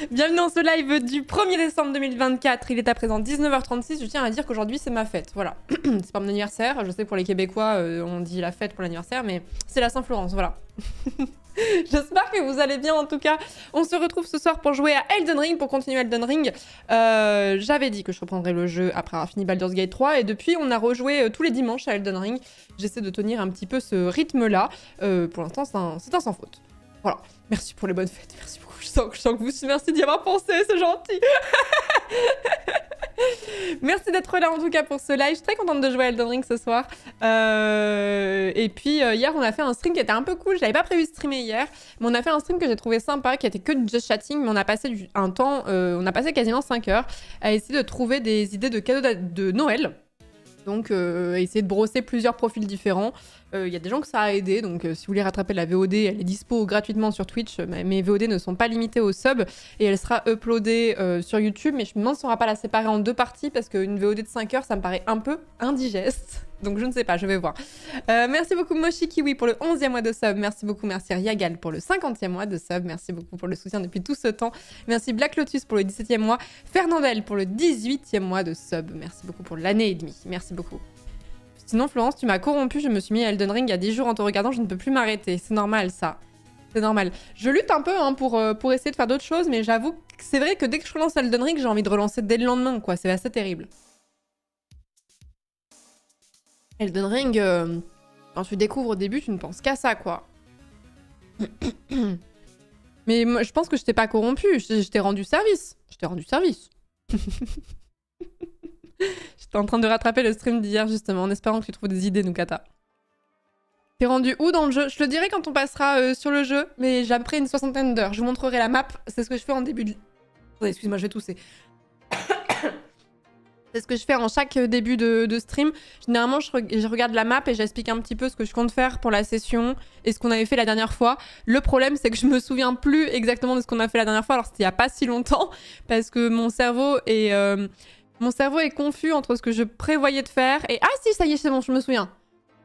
Bienvenue dans ce live du 1er décembre 2024. Il est à présent 19h36. Je tiens à dire qu'aujourd'hui, c'est ma fête. Voilà. C'est pas mon anniversaire. Je sais, pour les Québécois, on dit la fête pour l'anniversaire, mais c'est la Saint-Florence. Voilà. J'espère que vous allez bien en tout cas. On se retrouve ce soir pour jouer à Elden Ring, pour continuer Elden Ring. J'avais dit que je reprendrais le jeu après avoir fini Baldur's Gate 3 et depuis on a rejoué tous les dimanches à Elden Ring. J'essaie de tenir un petit peu ce rythme-là. Pour l'instant, c'est un sans faute. Voilà. Merci pour les bonnes fêtes. Merci beaucoup. Je sens que vous... Merci d'y avoir pensé, c'est gentil. Merci d'être là en tout cas pour ce live. Je suis très contente de jouer à Elden Ring ce soir. Et puis hier on a fait un stream qui était un peu cool. Je n'avais pas prévu de streamer hier, mais on a fait un stream que j'ai trouvé sympa, qui était que de just chatting, mais on a passé un temps, on a passé quasiment 5 heures à essayer de trouver des idées de cadeaux de Noël. Donc essayer de brosser plusieurs profils différents. Il y a des gens que ça a aidé, donc si vous voulez rattraper la VOD, elle est dispo gratuitement sur Twitch. Mes VOD ne sont pas limitées au sub et elle sera uploadée sur YouTube, mais je me demande si on ne va pas la séparer en deux parties parce qu'une VOD de 5 heures, ça me paraît un peu indigeste. Donc je ne sais pas, je vais voir. Merci beaucoup Moshi Kiwi pour le 11e mois de sub. Merci beaucoup, merci Riagal pour le 50e mois de sub. Merci beaucoup pour le soutien depuis tout ce temps. Merci Black Lotus pour le 17e mois. Fernandel pour le 18e mois de sub. Merci beaucoup pour l'année et demie. Merci beaucoup. Sinon Florence, tu m'as corrompu, je me suis mis à Elden Ring il y a 10 jours en te regardant, je ne peux plus m'arrêter. C'est normal ça. C'est normal. Je lutte un peu hein, pour essayer de faire d'autres choses, mais j'avoue que c'est vrai que dès que je relance Elden Ring, j'ai envie de relancer dès le lendemain, quoi. C'est assez terrible. Elden Ring, quand tu découvres au début, tu ne penses qu'à ça, quoi. Mais moi, je pense que je t'ai pas corrompu, je t'ai rendu service. Je t'ai rendu service. J'étais en train de rattraper le stream d'hier, justement, en espérant que tu trouves des idées, Nukata. T'es rendu où dans le jeu? Je te le dirai quand on passera sur le jeu, mais j'ai après une 60aine d'heures. Je vous montrerai la map, c'est ce que je fais en début de... Attendez, excuse-moi, je vais tousser. C'est ce que je fais en chaque début de stream. Généralement, je regarde la map et j'explique un petit peu ce que je compte faire pour la session et ce qu'on avait fait la dernière fois. Le problème, c'est que je me souviens plus exactement de ce qu'on a fait la dernière fois. Alors, c'était il y a pas si longtemps parce que mon cerveau est confus entre ce que je prévoyais de faire et... Ah si, ça y est, c'est bon, je me souviens.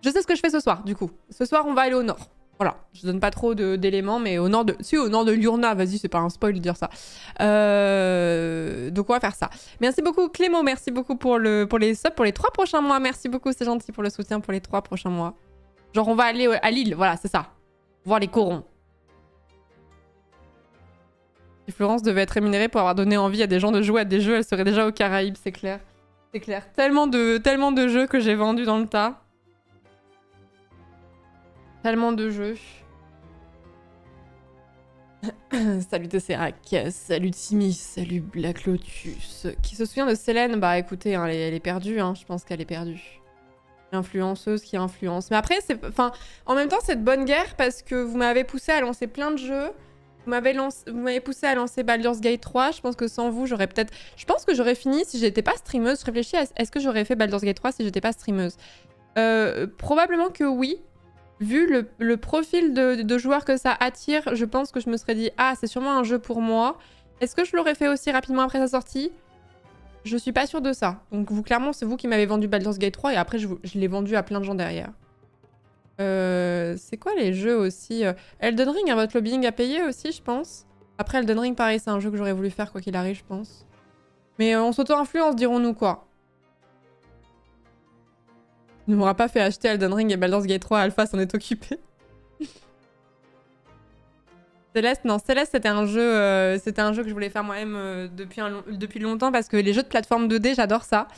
Je sais ce que je fais ce soir, du coup. Ce soir, on va aller au nord. Voilà, je donne pas trop d'éléments, mais au nord de... Si, au nord de Liurna, vas-y, c'est pas un spoil de dire ça. Donc on va faire ça. Merci beaucoup Clément, merci beaucoup pour les subs, pour les 3 prochains mois. Merci beaucoup, c'est gentil pour le soutien pour les 3 prochains mois. Genre on va aller à Lille, voilà, c'est ça. Voir les corons. Si Florence devait être rémunérée pour avoir donné envie à des gens de jouer à des jeux, elle serait déjà aux Caraïbes, c'est clair. C'est clair. Tellement de jeux que j'ai vendus dans le tas. Tellement de jeux. Salut Tesserac, salut Timmy, salut Black Lotus. Qui se souvient de Célène? Bah écoutez, hein, elle est perdue, hein, je pense qu'elle est perdue. L'influenceuse qui influence. Mais après, en même temps, c'est de bonne guerre parce que vous m'avez poussé à lancer plein de jeux. Vous m'avez poussé à lancer Baldur's Gate 3. Je pense que sans vous, j'aurais peut-être... Je pense que j'aurais fini si j'étais pas streameuse. Je réfléchis à est-ce que j'aurais fait Baldur's Gate 3 si j'étais pas streameuse. Probablement que oui. Vu le profil de joueur que ça attire, je pense que je me serais dit « Ah, c'est sûrement un jeu pour moi ». Est-ce que je l'aurais fait aussi rapidement après sa sortie? Je suis pas sûre de ça. Donc clairement, c'est vous qui m'avez vendu Baldur's Gate 3 et après, je l'ai vendu à plein de gens derrière. C'est quoi les jeux aussi? Elden Ring, votre lobbying à payer aussi, je pense. Après, Elden Ring, pareil, c'est un jeu que j'aurais voulu faire quoi qu'il arrive, je pense. Mais on s'auto-influence, dirons-nous quoi. Il ne m'aura pas fait acheter Elden Ring et Baldur's Gate 3 Alpha s'en est occupé. Céleste, non, Céleste c'était un jeu que je voulais faire moi-même depuis longtemps parce que les jeux de plateforme 2D, j'adore ça.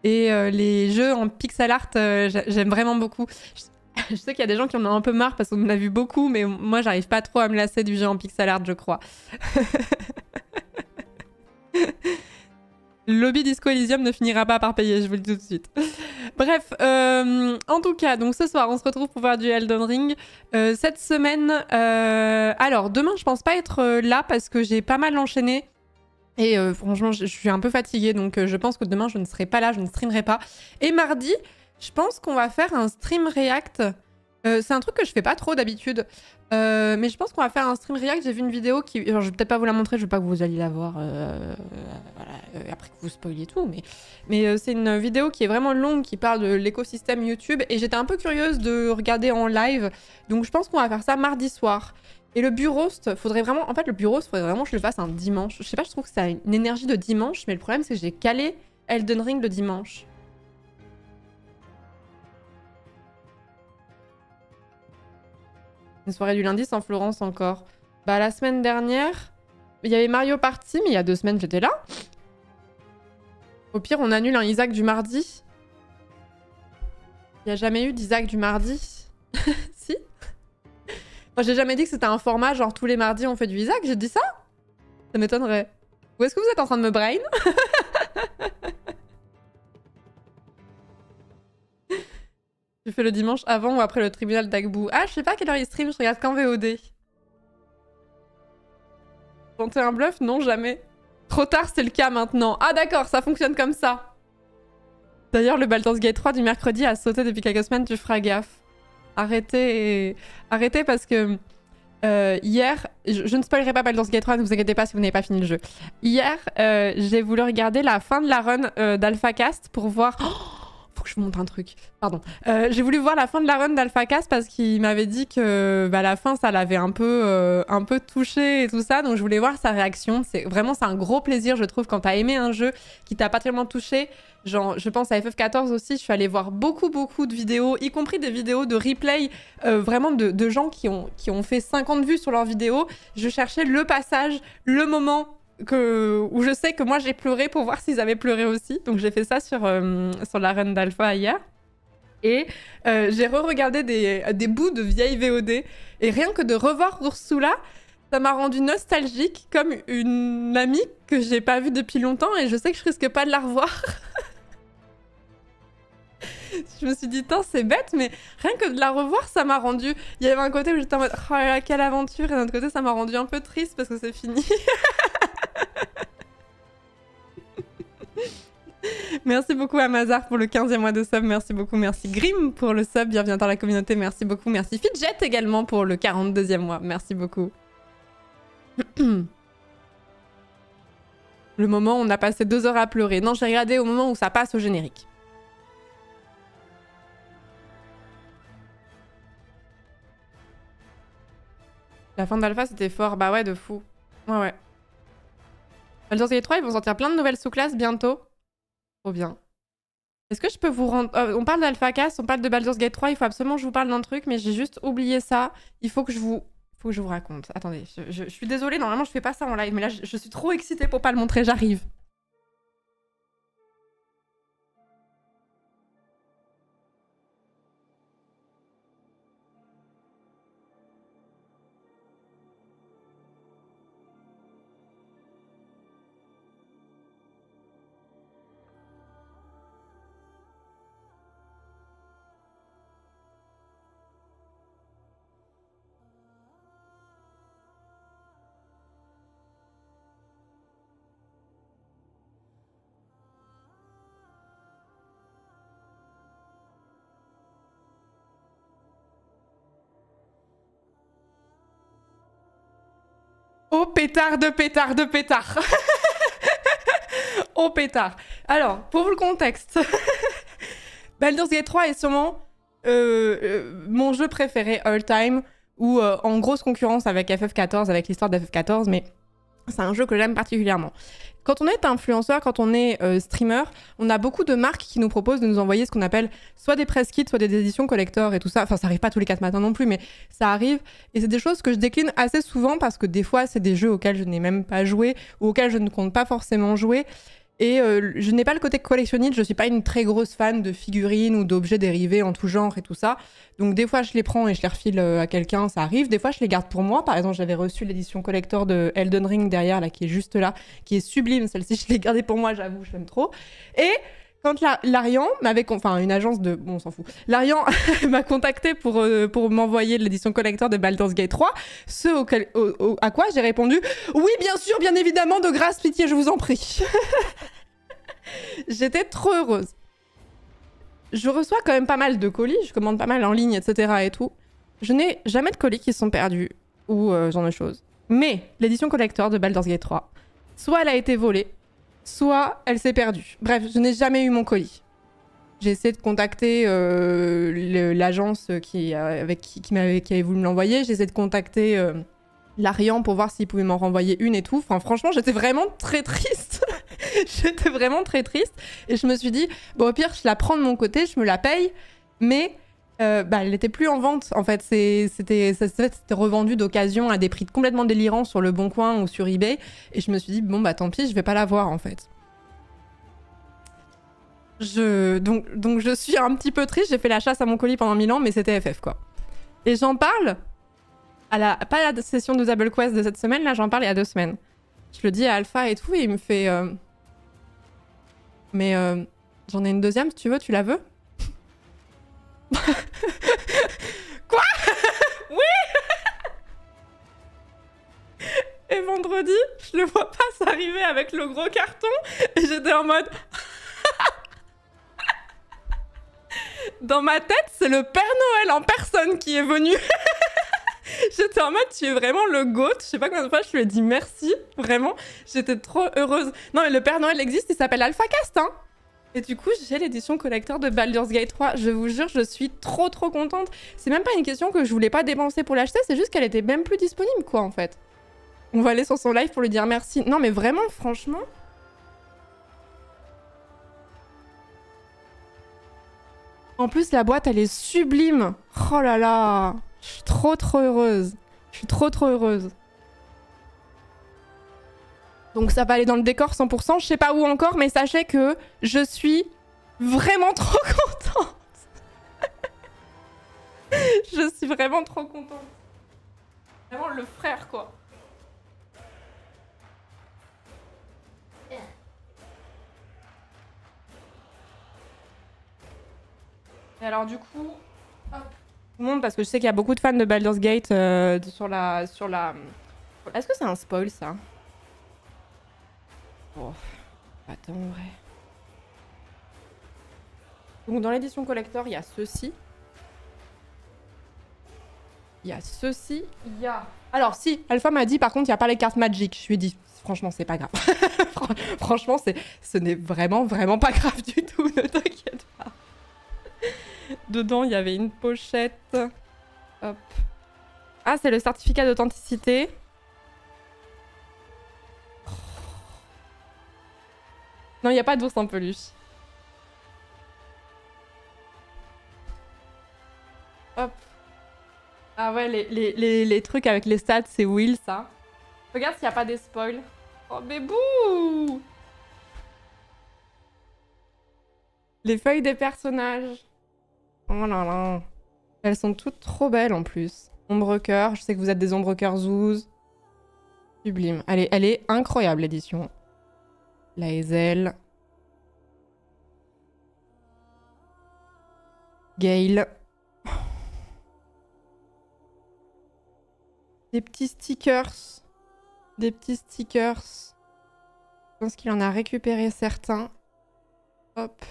Et les jeux en pixel art, j'aime vraiment beaucoup. Je sais qu'il y a des gens qui en ont un peu marre parce qu'on en a vu beaucoup, mais moi j'arrive pas trop à me lasser du jeu en pixel art, je crois. Le lobby Disco Elysium ne finira pas par payer, je vous le dis tout de suite. Bref, en tout cas, donc ce soir, on se retrouve pour faire du Elden Ring. Cette semaine, alors demain, je pense pas être là parce que j'ai pas mal enchaîné. Et franchement, je suis un peu fatiguée, donc je pense que demain, je ne serai pas là, je ne streamerai pas. Et mardi, je pense qu'on va faire un stream react. C'est un truc que je fais pas trop d'habitude. Mais je pense qu'on va faire un stream react. J'ai vu une vidéo qui... Alors, je vais peut-être pas vous la montrer, je veux pas que vous alliez la voir voilà, après que vous spoiliez tout. Mais c'est une vidéo qui est vraiment longue, qui parle de l'écosystème YouTube. Et j'étais un peu curieuse de regarder en live. Donc je pense qu'on va faire ça mardi soir. Et le bureaust, faudrait vraiment... En fait, le bureaust, faudrait vraiment que je le fasse un dimanche. Je sais pas, je trouve que ça a une énergie de dimanche, mais le problème, c'est que j'ai calé Elden Ring le dimanche. Une soirée du lundi sans Florence encore. Bah, la semaine dernière, il y avait Mario Party, mais il y a 2 semaines, j'étais là. Au pire, on annule un Isaac du mardi. Il n'y a jamais eu d'Isaac du mardi. Si. Moi, j'ai jamais dit que c'était un format genre tous les mardis on fait du Isaac. J'ai dit ça? Ça m'étonnerait. Ou est-ce que vous êtes en train de me brain? Tu fais le dimanche avant ou après le tribunal d'Agbou? Ah, je sais pas à quelle heure il stream, je regarde qu'en VOD. Tenter un bluff? Non, jamais. Trop tard, c'est le cas maintenant. Ah d'accord, ça fonctionne comme ça. D'ailleurs, le Baldur's Gate 3 du mercredi a sauté depuis quelques semaines, tu feras gaffe. Arrêtez, arrêtez parce que hier, je ne spoilerai pas Baldur's Gate 3, ne vous inquiétez pas si vous n'avez pas fini le jeu. Hier, j'ai voulu regarder la fin de la run d'AlphaCast pour voir... Oh, faut que je vous montre un truc. Pardon. J'ai voulu voir la fin de la run d'AlphaCast parce qu'il m'avait dit que bah, la fin, ça l'avait un peu touché et tout ça. Donc je voulais voir sa réaction. C'est un gros plaisir, je trouve, quand t'as aimé un jeu qui t'a pas tellement touché. Genre, je pense à FF14 aussi. Je suis allée voir beaucoup de vidéos, y compris des vidéos de replay, vraiment de gens qui ont fait 50 vues sur leurs vidéos. Je cherchais le passage, le moment où je sais que moi j'ai pleuré pour voir s'ils avaient pleuré aussi. Donc j'ai fait ça sur la run d'Alpha hier. Et j'ai re-regardé des bouts de vieilles VOD. Et rien que de revoir Ursula, ça m'a rendu nostalgique comme une amie que j'ai pas vue depuis longtemps et je sais que je risque pas de la revoir. Je me suis dit, c'est bête, mais rien que de la revoir, ça m'a rendu... Il y avait un côté où j'étais en mode, oh là là, quelle aventure, et d'un autre côté, ça m'a rendu un peu triste parce que c'est fini. Merci beaucoup à Mazar pour le 15e mois de sub, merci beaucoup, merci Grim pour le sub, bienvenue dans la communauté, merci beaucoup, merci Fidget également pour le 42e mois, merci beaucoup. Le moment où on a passé 2 heures à pleurer. Non, j'ai regardé au moment où ça passe au générique. La fin d'Alpha, c'était fort. Bah ouais, de fou. Ouais. Baldur's Gate 3, ils vont sortir plein de nouvelles sous-classes bientôt. Trop bien. Est-ce que je peux vous rendre... on parle d'AlphaCast, on parle de Baldur's Gate 3, il faut absolument que je vous parle d'un truc, mais j'ai juste oublié ça. Il faut que je vous raconte. Attendez, je suis désolée, normalement je fais pas ça en live, mais là je suis trop excitée pour pas le montrer, j'arrive. Oh pétard de pétard de pétard. Oh pétard. Alors, pour vous le contexte, Baldur's Gate 3 est sûrement mon jeu préféré all time, ou en grosse concurrence avec FF14, avec l'histoire de FF14, mais c'est un jeu que j'aime particulièrement. Quand on est influenceur, quand on est streamer, on a beaucoup de marques qui nous proposent de nous envoyer ce qu'on appelle soit des press kits, soit des éditions collector et tout ça. Enfin, ça arrive pas tous les 4 matins non plus, mais ça arrive. Et c'est des choses que je décline assez souvent parce que des fois, c'est des jeux auxquels je n'ai même pas joué ou auxquels je ne compte pas forcément jouer. Et je n'ai pas le côté collectionniste, je suis pas une très grosse fan de figurines ou d'objets dérivés en tout genre et tout ça. Donc des fois je les prends et je les refile à quelqu'un, ça arrive. Des fois je les garde pour moi. Par exemple, j'avais reçu l'édition collector de Elden Ring derrière, là, qui est juste là, qui est sublime. Celle-ci, je l'ai gardée pour moi, j'avoue, je l'aime trop. Et quand Larian m'avait... Enfin, une agence de... Bon, on s'en fout. Larian m'a contacté pour m'envoyer l'édition collector de Baldur's Gate 3, à quoi j'ai répondu « Oui, bien sûr, bien évidemment, de grâce, pitié, je vous en prie. » J'étais trop heureuse. Je reçois quand même pas mal de colis, je commande pas mal en ligne, etc. et tout. Je n'ai jamais de colis qui sont perdus ou ce genre de choses. Mais l'édition collector de Baldur's Gate 3, soit elle a été volée, soit elle s'est perdue. Bref, je n'ai jamais eu mon colis. J'ai essayé de contacter l'agence qui avait voulu me l'envoyer. J'ai essayé de contacter l'Arian pour voir s'il pouvait m'en renvoyer une et tout. Enfin, franchement, j'étais vraiment très triste. J'étais vraiment très triste. Et je me suis dit, bon, au pire, je la prends de mon côté, je me la paye. Mais elle n'était plus en vente. En fait, c'était revendu d'occasion à des prix complètement délirants sur Le Bon Coin ou sur eBay. Et je me suis dit, bon, bah tant pis, je vais pas la voir, en fait. Donc je suis un petit peu triste. J'ai fait la chasse à mon colis pendant 1000 ans, mais c'était FF, quoi. Et j'en parle... pas à la session de Double Quest de cette semaine, là j'en parle il y a 2 semaines. Je le dis à Alpha et tout, et il me fait... Mais j'en ai une deuxième, si tu veux, tu la veux? Quoi? Oui. Et vendredi, je le vois pas s'arriver avec le gros carton, et j'étais en mode... Dans ma tête, c'est le Père Noël en personne qui est venu. J'étais en mode, tu es vraiment le GOAT. Je sais pas combien de fois je lui ai dit merci. Vraiment, j'étais trop heureuse. Non, mais le Père Noël existe, il s'appelle AlphaCast, hein. Et du coup, j'ai l'édition collector de Baldur's Gate 3. Je vous jure, je suis trop contente. C'est même pas une question que je voulais pas dépenser pour l'acheter, c'est juste qu'elle était même plus disponible, quoi, en fait. On va aller sur son live pour lui dire merci. Non, mais vraiment, franchement... En plus, la boîte, elle est sublime. Oh là là. Je suis trop heureuse. Je suis trop heureuse. Donc ça va aller dans le décor 100%. Je sais pas où encore, mais sachez que je suis vraiment trop contente. Je suis vraiment trop contente. Vraiment le frère, quoi. Et alors du coup... Hop. Tout le monde, parce que je sais qu'il y a beaucoup de fans de Baldur's Gate sur la... Est-ce que c'est un spoil, ça? Oh, attends, en vrai. Donc dans l'édition collector, il y a ceci. Il y a ceci. Il y a... Alors si, Alpha m'a dit, par contre, il n'y a pas les cartes Magic. Je lui ai dit, franchement, c'est pas grave. Franchement, ce n'est vraiment pas grave du tout, ne t'inquiète pas. Dedans, il y avait une pochette. Hop. Ah, c'est le certificat d'authenticité. Non, il n'y a pas d'ours en peluche. Hop. Ah ouais, les trucs avec les stats, c'est Will, ça. Regarde s'il n'y a pas des spoils. Oh, bébou! Les feuilles des personnages. Oh là là. Elles sont toutes trop belles en plus. Ombre cœur, je sais que vous êtes des ombre cœur zouz. Sublime. Elle est incroyable l'édition. La Hazel. Gale. Des petits stickers. Des petits stickers. Je pense qu'il en a récupéré certains. Hop.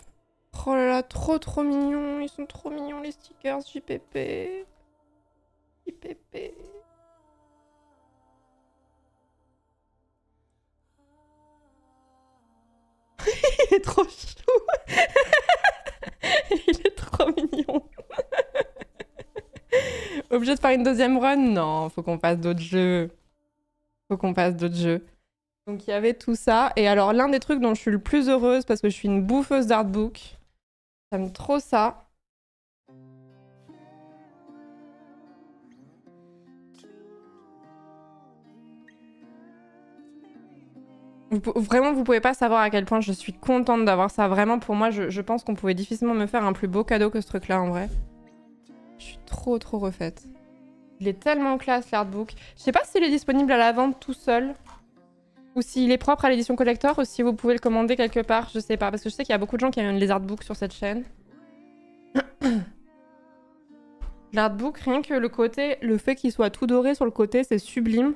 Oh là là, trop mignons. Ils sont trop mignons les stickers JPP. JPP. Il est trop chou. Il est trop mignon. Obligé de faire une deuxième run? Non, faut qu'on fasse d'autres jeux. Faut qu'on fasse d'autres jeux. Donc il y avait tout ça. Et alors l'un des trucs dont je suis le plus heureuse, parce que je suis une bouffeuse d'artbook, j'aime trop ça. Vraiment, vous pouvez pas savoir à quel point je suis contente d'avoir ça. Vraiment, pour moi, je pense qu'on pouvait difficilement me faire un plus beau cadeau que ce truc-là, en vrai. Je suis trop refaite. Il est tellement classe, l'artbook. Je sais pas s'il est disponible à la vente tout seul, ou s'il est propre à l'édition collector, ou si vous pouvez le commander quelque part, je sais pas. Parce que je sais qu'il y a beaucoup de gens qui aiment les artbooks sur cette chaîne. L'artbook, rien que le fait qu'il soit tout doré sur le côté, c'est sublime.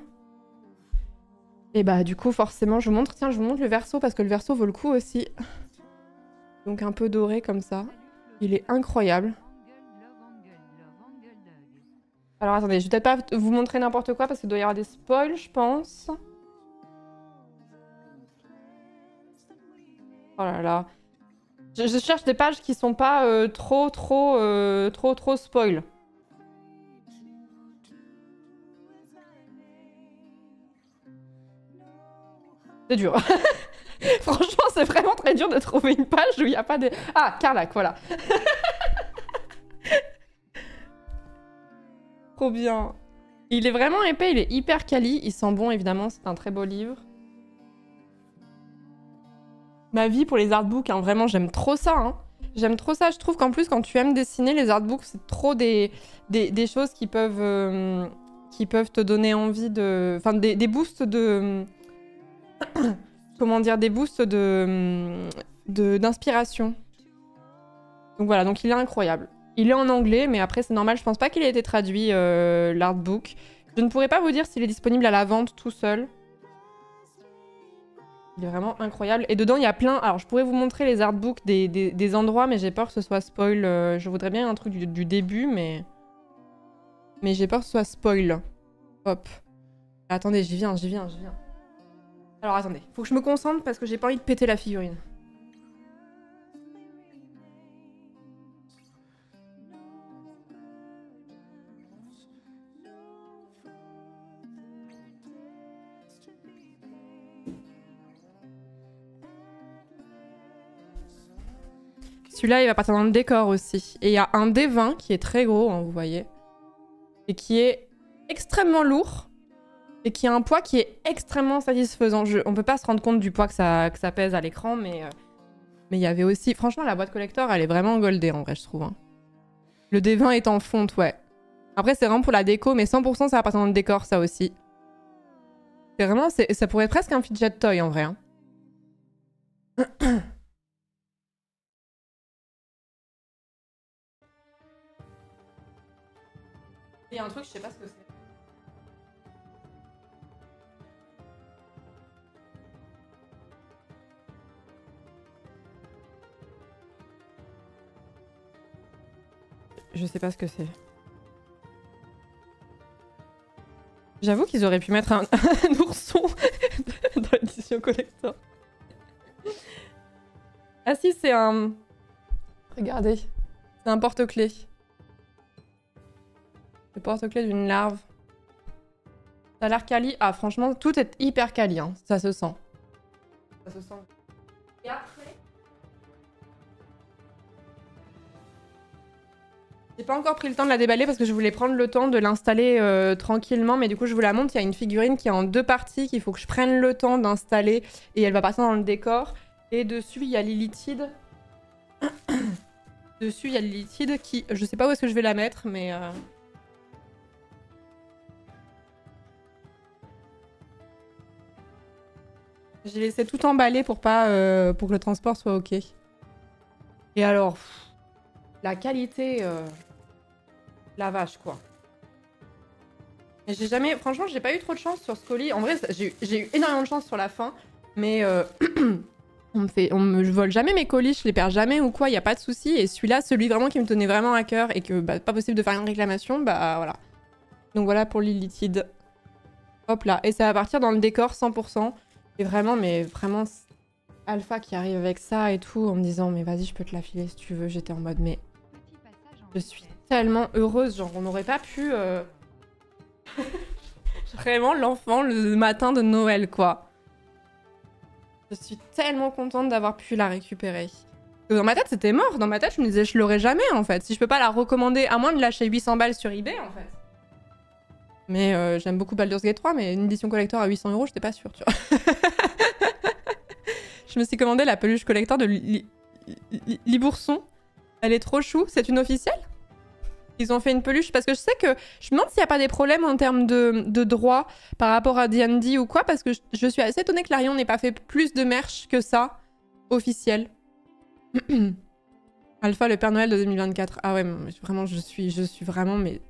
Et bah du coup forcément je vous montre, tiens je vous montre le verso parce que le verso vaut le coup aussi. Donc un peu doré comme ça. Il est incroyable. Alors attendez, je vais peut-être pas vous montrer n'importe quoi parce qu'il doit y avoir des spoils je pense. Oh là là. Je cherche des pages qui sont pas trop spoil. C'est dur. Franchement, c'est vraiment très dur de trouver une page où il n'y a pas des... Ah, Carlac, voilà. Trop bien. Il est vraiment épais, il est hyper quali. Il sent bon, évidemment, c'est un très beau livre. Ma vie pour les artbooks, hein, vraiment, j'aime trop ça. Hein. J'aime trop ça. Je trouve qu'en plus, quand tu aimes dessiner, les artbooks, c'est trop des choses qui peuvent te donner envie de... Enfin, des boosts de... Comment dire, des boosts d'inspiration. Donc voilà, donc il est incroyable. Il est en anglais, mais après c'est normal, je pense pas qu'il ait été traduit, l'artbook. Je ne pourrais pas vous dire s'il est disponible à la vente tout seul. Il est vraiment incroyable. Et dedans, il y a plein... Alors, je pourrais vous montrer les artbooks des endroits, mais j'ai peur que ce soit spoil. Je voudrais bien un truc du début, mais j'ai peur que ce soit spoil. Hop. Attendez, j'y viens. Alors attendez, faut que je me concentre parce que j'ai pas envie de péter la figurine. Celui-là, il va partir dans le décor aussi. Et il y a un D20 qui est très gros, hein, vous voyez. Et qui est extrêmement lourd. Et qui a un poids qui est extrêmement satisfaisant. On peut pas se rendre compte du poids que ça pèse à l'écran, mais il y avait aussi... Franchement, la boîte collector, elle est vraiment goldée, en vrai, je trouve. Hein. Le D20 est en fonte, ouais. Après, c'est vraiment pour la déco, mais 100% ça va partir dans le décor, ça aussi. C'est vraiment... Ça pourrait être presque un fidget toy, en vrai. Hein. Il y a un truc, je sais pas ce que c'est. Je sais pas ce que c'est. J'avoue qu'ils auraient pu mettre un ourson dans l'édition collector. Ah si, c'est un... Regardez. C'est un porte-clés. Le porte-clés d'une larve. Ça a l'air quali. Ah franchement, tout est hyper quali. Hein. Ça se sent. Ça se sent. Et après... J'ai pas encore pris le temps de la déballer parce que je voulais prendre le temps de l'installer tranquillement, mais du coup je vous la montre, il y a une figurine qui est en 2 parties qu'il faut que je prenne le temps d'installer et elle va partir dans le décor. Et dessus il y a Lilithide. Dessus il y a Lilithide qui... Je sais pas où est-ce que je vais la mettre, mais... J'ai laissé tout emballer pour pas pour que le transport soit ok. Et alors, la qualité... La vache, quoi. Et j'ai jamais... Franchement, j'ai pas eu trop de chance sur ce colis. En vrai, j'ai eu énormément de chance sur la fin. Mais je vole jamais mes colis, je les perds jamais ou quoi, y a pas de souci. Et celui-là, celui vraiment qui me tenait vraiment à cœur et que bah, pas possible de faire une réclamation, bah voilà. Donc voilà pour Lilithide. Hop là. Et ça va partir dans le décor 100%. Et vraiment, mais vraiment... Alpha qui arrive avec ça et tout, en me disant, mais vas-y, je peux te la filer si tu veux. J'étais en mode, mais... Je suis tellement heureuse, genre on n'aurait pas pu... Vraiment l'enfant le matin de Noël, quoi. Je suis tellement contente d'avoir pu la récupérer. Dans ma tête, c'était mort. Dans ma tête, je me disais, je l'aurais jamais, en fait. Si je peux pas la recommander, à moins de lâcher 800 balles sur eBay, en fait. Mais j'aime beaucoup Baldur's Gate 3, mais une édition collector à 800 €, j'étais pas sûre, tu vois. Je me suis commandé la peluche collector de Libourson. Elle est trop chou. C'est une officielle ? Ils ont fait une peluche parce que je sais que... Je me demande s'il n'y a pas des problèmes en termes de droit par rapport à D&D ou quoi, parce que je suis assez étonnée que Larion n'ait pas fait plus de merch que ça, officiel. Alpha, le Père Noël de 2024. Ah ouais, vraiment, je suis vraiment mais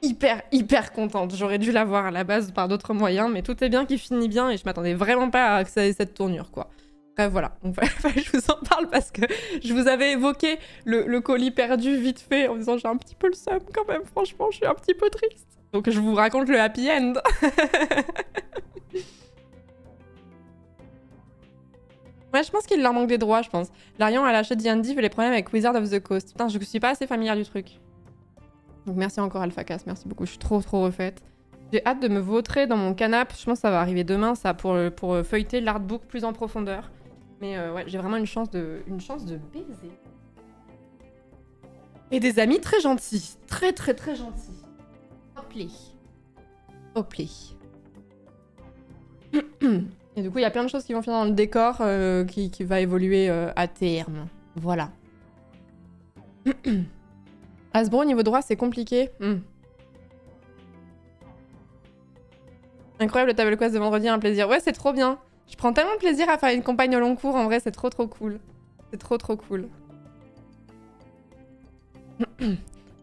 hyper contente. J'aurais dû l'avoir à la base par d'autres moyens, mais tout est bien qui finit bien et je m'attendais vraiment pas à que ça ait cette tournure, quoi. Bref, voilà. Donc, je vous en parle parce que je vous avais évoqué le colis perdu vite fait en disant j'ai un petit peu le seum quand même, franchement, je suis un petit peu triste. Donc je vous raconte le happy end. Ouais, je pense qu'il leur manque des droits, je pense. Larion a lâché D&D vu les problèmes avec Wizard of the Coast. Putain, je suis pas assez familière du truc. Donc merci encore Alphacas, merci beaucoup. Je suis trop refaite. J'ai hâte de me vautrer dans mon canapé. Je pense que ça va arriver demain, ça, pour feuilleter l'artbook plus en profondeur. Mais ouais, j'ai vraiment une chance de baiser. Et des amis très gentils. Très, très, très gentils. Hoplé. Hoplé. Et du coup, il y a plein de choses qui vont finir dans le décor qui va évoluer à terme. Voilà. Hasbro, niveau droit, c'est compliqué. Incroyable, le table quest de vendredi, un plaisir. Ouais, c'est trop bien. Je prends tellement de plaisir à faire une campagne au long cours. En vrai, c'est trop trop cool. C'est trop trop cool.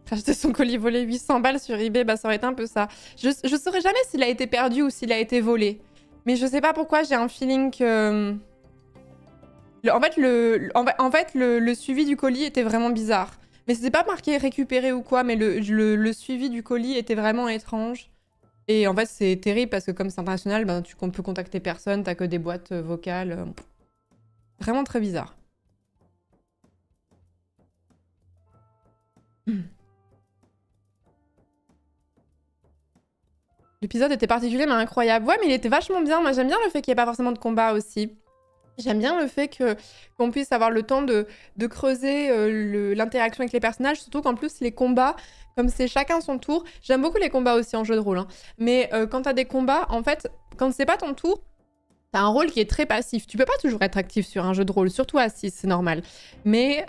Racheter son colis volé 800 balles sur eBay, bah ça aurait été un peu ça. Je saurais jamais s'il a été perdu ou s'il a été volé. Mais je sais pas pourquoi, j'ai un feeling que... En fait, le suivi du colis était vraiment bizarre. Mais c'était pas marqué récupéré ou quoi, mais le suivi du colis était vraiment étrange. Et en fait, c'est terrible parce que comme c'est international, ben, tu peux contacter personne, t'as que des boîtes vocales. Vraiment très bizarre. L'épisode était particulier mais incroyable. Ouais, mais il était vachement bien. Moi, j'aime bien le fait qu'il n'y ait pas forcément de combat aussi. J'aime bien le fait qu'on puisse avoir le temps de creuser l'interaction avec les personnages, surtout qu'en plus, les combats, comme c'est chacun son tour, j'aime beaucoup les combats aussi en jeu de rôle, hein. Mais quand t'as des combats, en fait, quand c'est pas ton tour, t'as un rôle qui est très passif. Tu peux pas toujours être actif sur un jeu de rôle, surtout à 6, c'est normal. Mais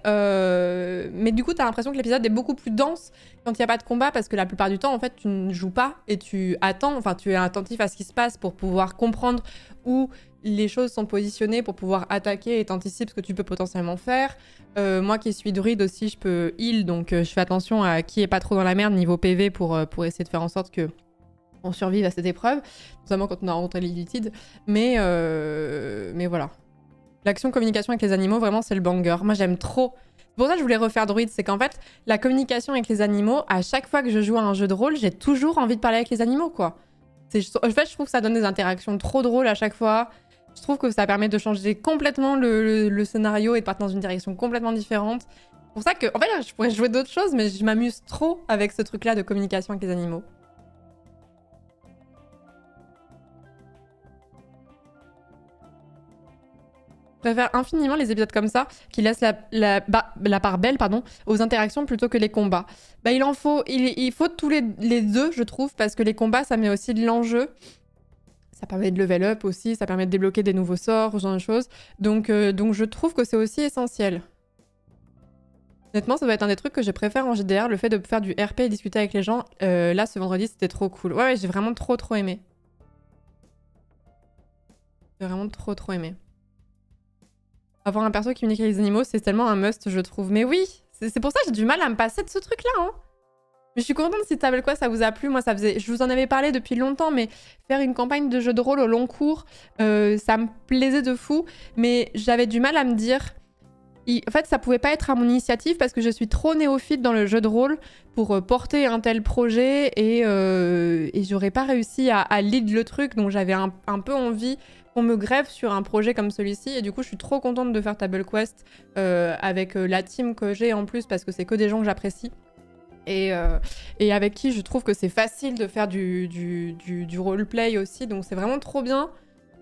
du coup, t'as l'impression que l'épisode est beaucoup plus dense quand il n'y a pas de combat, parce que la plupart du temps, en fait, tu ne joues pas et tu attends, enfin, tu es attentif à ce qui se passe pour pouvoir comprendre où les choses sont positionnées, pour pouvoir attaquer et t'anticipes ce que tu peux potentiellement faire. Moi qui suis druide aussi, je peux heal, donc je fais attention à qui est pas trop dans la merde niveau PV pour essayer de faire en sorte que on survive à cette épreuve, notamment quand on a rencontré l'illitide. Mais voilà. L'action communication avec les animaux, vraiment, c'est le banger. Moi, j'aime trop. C'est pour ça que je voulais refaire druide, c'est qu'en fait, la communication avec les animaux, à chaque fois que je joue à un jeu de rôle, j'ai toujours envie de parler avec les animaux, quoi. En fait, je trouve que ça donne des interactions trop drôles à chaque fois. Je trouve que ça permet de changer complètement le scénario et de partir dans une direction complètement différente. C'est pour ça que, en fait, je pourrais jouer d'autres choses, mais je m'amuse trop avec ce truc-là de communication avec les animaux. Je préfère infiniment les épisodes comme ça, qui laissent la part belle aux interactions plutôt que les combats. Bah, il faut tous les deux, je trouve, parce que les combats, ça met aussi de l'enjeu. Ça permet de level up aussi, ça permet de débloquer des nouveaux sorts, ce genre de choses. Donc je trouve que c'est aussi essentiel. Honnêtement, ça va être un des trucs que je préfère en JDR, le fait de faire du RP et discuter avec les gens. Là, ce vendredi, c'était trop cool. Ouais, j'ai vraiment trop aimé. J'ai vraiment trop aimé. Avoir un perso qui communique avec les animaux, c'est tellement un must, je trouve. Mais oui, c'est pour ça que j'ai du mal à me passer de ce truc-là, hein. Mais je suis contente si Table Quest ça vous a plu. Moi, je vous en avais parlé depuis longtemps, mais faire une campagne de jeu de rôle au long cours, ça me plaisait de fou. Mais j'avais du mal à me dire... En fait, ça pouvait pas être à mon initiative parce que je suis trop néophyte dans le jeu de rôle pour porter un tel projet et j'aurais pas réussi à lead le truc. Donc j'avais un peu envie qu'on me grève sur un projet comme celui-ci. Et du coup, je suis trop contente de faire Table Quest avec la team que j'ai en plus parce que c'est que des gens que j'apprécie. Et avec qui je trouve que c'est facile de faire du roleplay aussi. Donc c'est vraiment trop bien.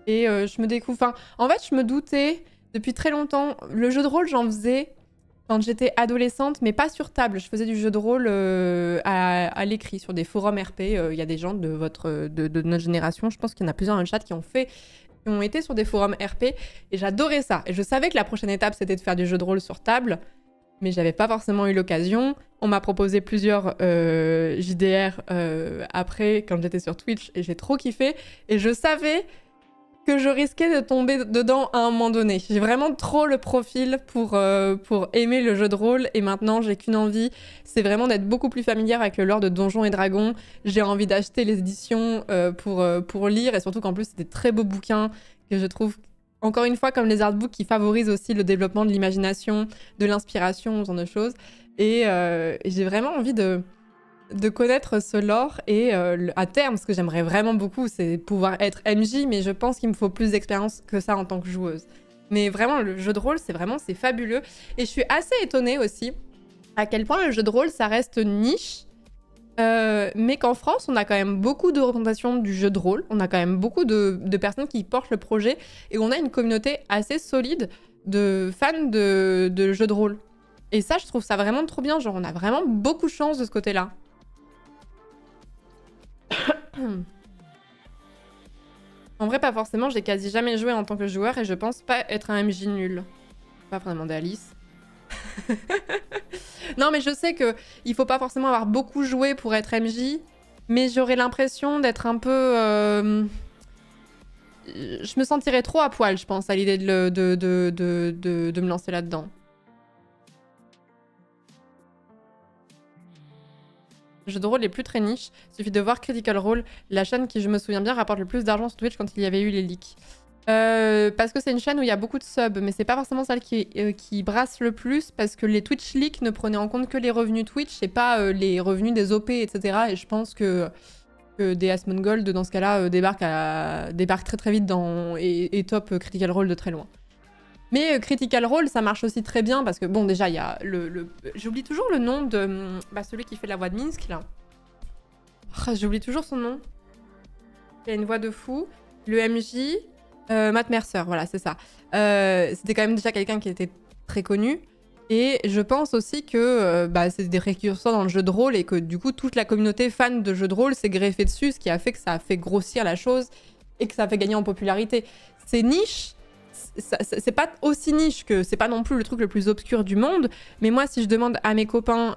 Et je me découvre... Enfin, en fait, je me doutais depuis très longtemps. Le jeu de rôle, j'en faisais quand j'étais adolescente, mais pas sur table. Je faisais du jeu de rôle à l'écrit, sur des forums RP. Il y a des gens de notre génération, je pense qu'il y en a plusieurs dans le chat, qui ont été sur des forums RP. Et j'adorais ça. Et je savais que la prochaine étape, c'était de faire du jeu de rôle sur table. Mais j'avais pas forcément eu l'occasion. On m'a proposé plusieurs JDR après, quand j'étais sur Twitch, et j'ai trop kiffé. Et je savais que je risquais de tomber dedans à un moment donné. J'ai vraiment trop le profil pour aimer le jeu de rôle, et maintenant j'ai qu'une envie, c'est vraiment d'être beaucoup plus familière avec le lore de Donjons et Dragons. J'ai envie d'acheter les éditions pour lire, et surtout qu'en plus c'est des très beaux bouquins que je trouve... Encore une fois, comme les artbooks qui favorisent aussi le développement de l'imagination, de l'inspiration, ce genre de choses. Et j'ai vraiment envie de connaître ce lore. Et à terme, ce que j'aimerais vraiment beaucoup, c'est pouvoir être MJ, mais je pense qu'il me faut plus d'expérience que ça en tant que joueuse. Mais vraiment, le jeu de rôle, c'est fabuleux. Et je suis assez étonnée aussi à quel point le jeu de rôle, ça reste niche. Mais qu'en France, on a quand même beaucoup de représentations du jeu de rôle. On a quand même beaucoup de personnes qui portent le projet. Et on a une communauté assez solide de fans de jeux de rôle. Et ça, je trouve ça vraiment trop bien. Genre, on a vraiment beaucoup de chance de ce côté-là. En vrai, pas forcément. J'ai quasi jamais joué en tant que joueur et je pense pas être un MJ nul. Pas vraiment demander à Alice. Non, mais je sais que il faut pas forcément avoir beaucoup joué pour être MJ, mais j'aurais l'impression d'être un peu... Je me sentirais trop à poil, je pense, à l'idée de me lancer là-dedans. Le jeu de rôle est plus très niche. Il suffit de voir Critical Role, la chaîne qui, je me souviens bien, rapporte le plus d'argent sur Twitch quand il y avait eu les leaks. Parce que c'est une chaîne où il y a beaucoup de subs, mais c'est pas forcément celle qui brasse le plus, parce que les Twitch leaks ne prenaient en compte que les revenus Twitch et pas les revenus des OP, etc. Et je pense que des Asmongold, dans ce cas-là, débarquent très très vite et top Critical Role de très loin. Mais Critical Role, ça marche aussi très bien, parce que bon, déjà, il y a j'oublie toujours le nom de celui qui fait la voix de Minsk, là. Oh, j'oublie toujours son nom. Il a une voix de fou. Le MJ... Matt Mercer, voilà, c'est ça. C'était quand même déjà quelqu'un qui était très connu. Et je pense aussi que c'est des précurseurs dans le jeu de rôle et que du coup, toute la communauté fan de jeux de rôle s'est greffée dessus, ce qui a fait que ça a fait grossir la chose et que ça a fait gagner en popularité. C'est niche, c'est pas aussi niche que c'est pas non plus le truc le plus obscur du monde, mais moi, si je demande à mes copains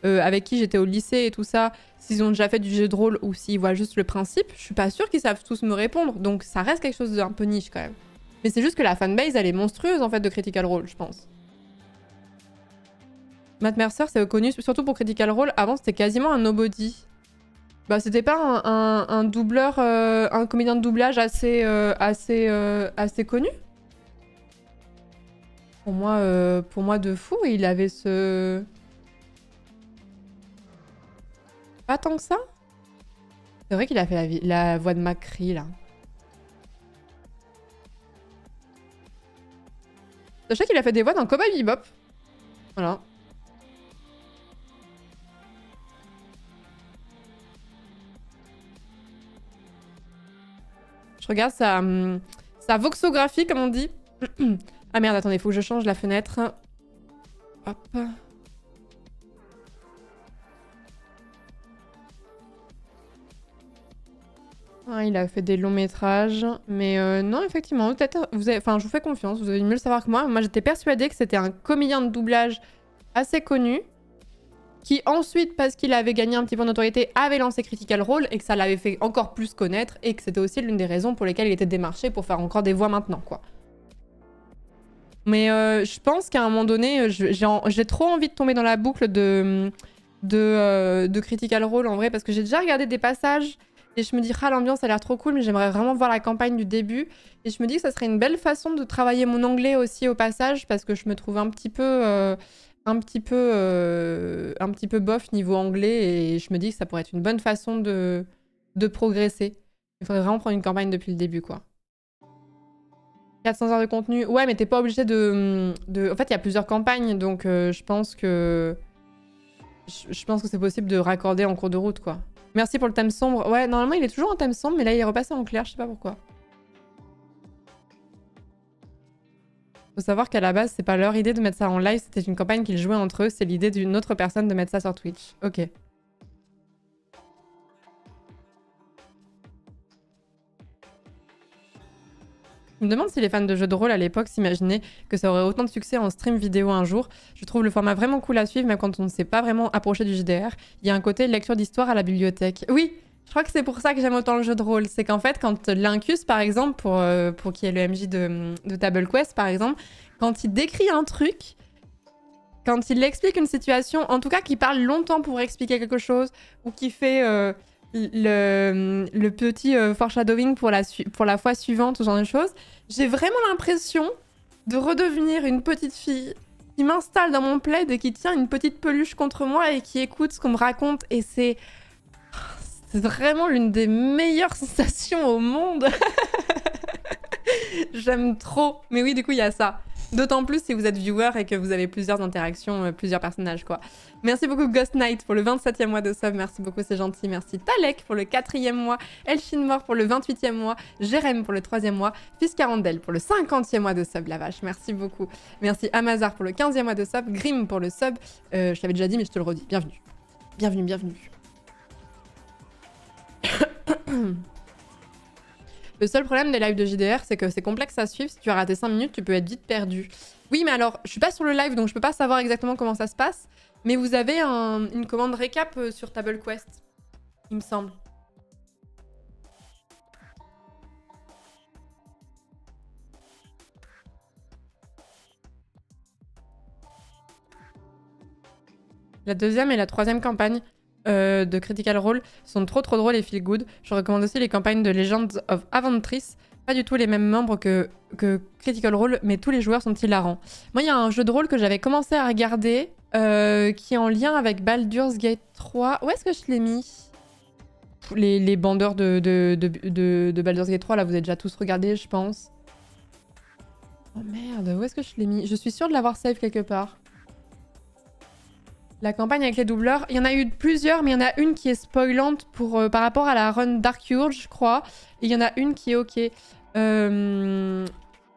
avec qui j'étais au lycée et tout ça, s'ils ont déjà fait du jeu de rôle ou s'ils voient juste le principe, je suis pas sûre qu'ils savent tous me répondre. Donc ça reste quelque chose d'un peu niche quand même. Mais c'est juste que la fanbase, elle est monstrueuse en fait de Critical Role, je pense. Matt Mercer, c'est connu surtout pour Critical Role. Avant, c'était quasiment un nobody. Bah, c'était pas un doubleur, un comédien de doublage assez connu. Pour moi, de fou, il avait ce... Pas tant que ça. C'est vrai qu'il a fait la voix de McCree, là. Sachez qu'il a fait des voix dans Cowboy Bebop. Voilà. Je regarde sa voxographie, comme on dit. Ah merde, attendez, faut que je change la fenêtre. Hop. Ah, il a fait des longs métrages, mais non, effectivement, peut-être, enfin, je vous fais confiance, vous devez mieux le savoir que moi. Moi, j'étais persuadée que c'était un comédien de doublage assez connu, qui ensuite, parce qu'il avait gagné un petit peu en notoriété, avait lancé Critical Role, et que ça l'avait fait encore plus connaître, et que c'était aussi l'une des raisons pour lesquelles il était démarché pour faire encore des voix maintenant, quoi. Mais je pense qu'à un moment donné, j'ai trop envie de tomber dans la boucle de Critical Role, en vrai, parce que j'ai déjà regardé des passages... Et je me dis, ah, l'ambiance a l'air trop cool, mais j'aimerais vraiment voir la campagne du début. Et je me dis que ça serait une belle façon de travailler mon anglais aussi au passage, parce que je me trouve un petit peu bof niveau anglais, et je me dis que ça pourrait être une bonne façon de progresser. Il faudrait vraiment prendre une campagne depuis le début, quoi. 400 heures de contenu. Ouais, mais t'es pas obligé de... En fait, il y a plusieurs campagnes, donc je pense que c'est possible de raccorder en cours de route, quoi. Merci pour le thème sombre. Ouais, normalement, il est toujours en thème sombre, mais là, il est repassé en clair. Je sais pas pourquoi. Faut savoir qu'à la base, c'est pas leur idée de mettre ça en live. C'était une campagne qu'ils jouaient entre eux. C'est l'idée d'une autre personne de mettre ça sur Twitch. Ok. Je me demande si les fans de jeux de rôle à l'époque s'imaginaient que ça aurait autant de succès en stream vidéo un jour. Je trouve le format vraiment cool à suivre, même quand on ne s'est pas vraiment approché du JDR. Il y a un côté lecture d'histoire à la bibliothèque. Oui, je crois que c'est pour ça que j'aime autant le jeu de rôle. C'est qu'en fait, quand Lincus, par exemple, pour qui est le MJ de Table Quest, par exemple, quand il décrit un truc, quand il explique une situation, en tout cas qu'il parle longtemps pour expliquer quelque chose, ou qu'il fait... le petit foreshadowing pour la fois suivante, ce genre de choses, j'ai vraiment l'impression de redevenir une petite fille qui m'installe dans mon plaid et qui tient une petite peluche contre moi et qui écoute ce qu'on me raconte, et c'est vraiment l'une des meilleures sensations au monde. J'aime trop. Mais oui, du coup, il y a ça. D'autant plus si vous êtes viewer et que vous avez plusieurs interactions, plusieurs personnages, quoi. Merci beaucoup Ghost Knight pour le 27e mois de sub, merci beaucoup, c'est gentil. Merci Talek pour le 4e mois, Elshinmore pour le 28e mois, Jérém pour le 3e mois, Fiscarandel pour le 50e mois de sub, la vache, merci beaucoup. Merci Amazar pour le 15e mois de sub, Grim pour le sub, je l'avais déjà dit mais je te le redis, bienvenue. Bienvenue, bienvenue. Le seul problème des lives de JDR, c'est que c'est complexe à suivre. Si tu as raté 5 minutes, tu peux être vite perdu. Oui, mais alors, je suis pas sur le live, donc je peux pas savoir exactement comment ça se passe. Mais vous avez une commande récap sur Table Quest, il me semble. La deuxième et la troisième campagne de Critical Role sont trop drôles et feel good. Je recommande aussi les campagnes de Legends of Avantrice. Pas du tout les mêmes membres que Critical Role, mais tous les joueurs sont hilarants. Moi, il y a un jeu de rôle que j'avais commencé à regarder qui est en lien avec Baldur's Gate 3. Où est-ce que je l'ai mis? Les bandeurs de Baldur's Gate 3, là, vous avez déjà tous regardé, je pense. Oh merde, où est-ce que je l'ai mis? Je suis sûre de l'avoir save quelque part. La campagne avec les doubleurs, il y en a eu plusieurs, mais il y en a une qui est spoilante par rapport à la run Dark Urge, je crois. Et il y en a une qui est ok.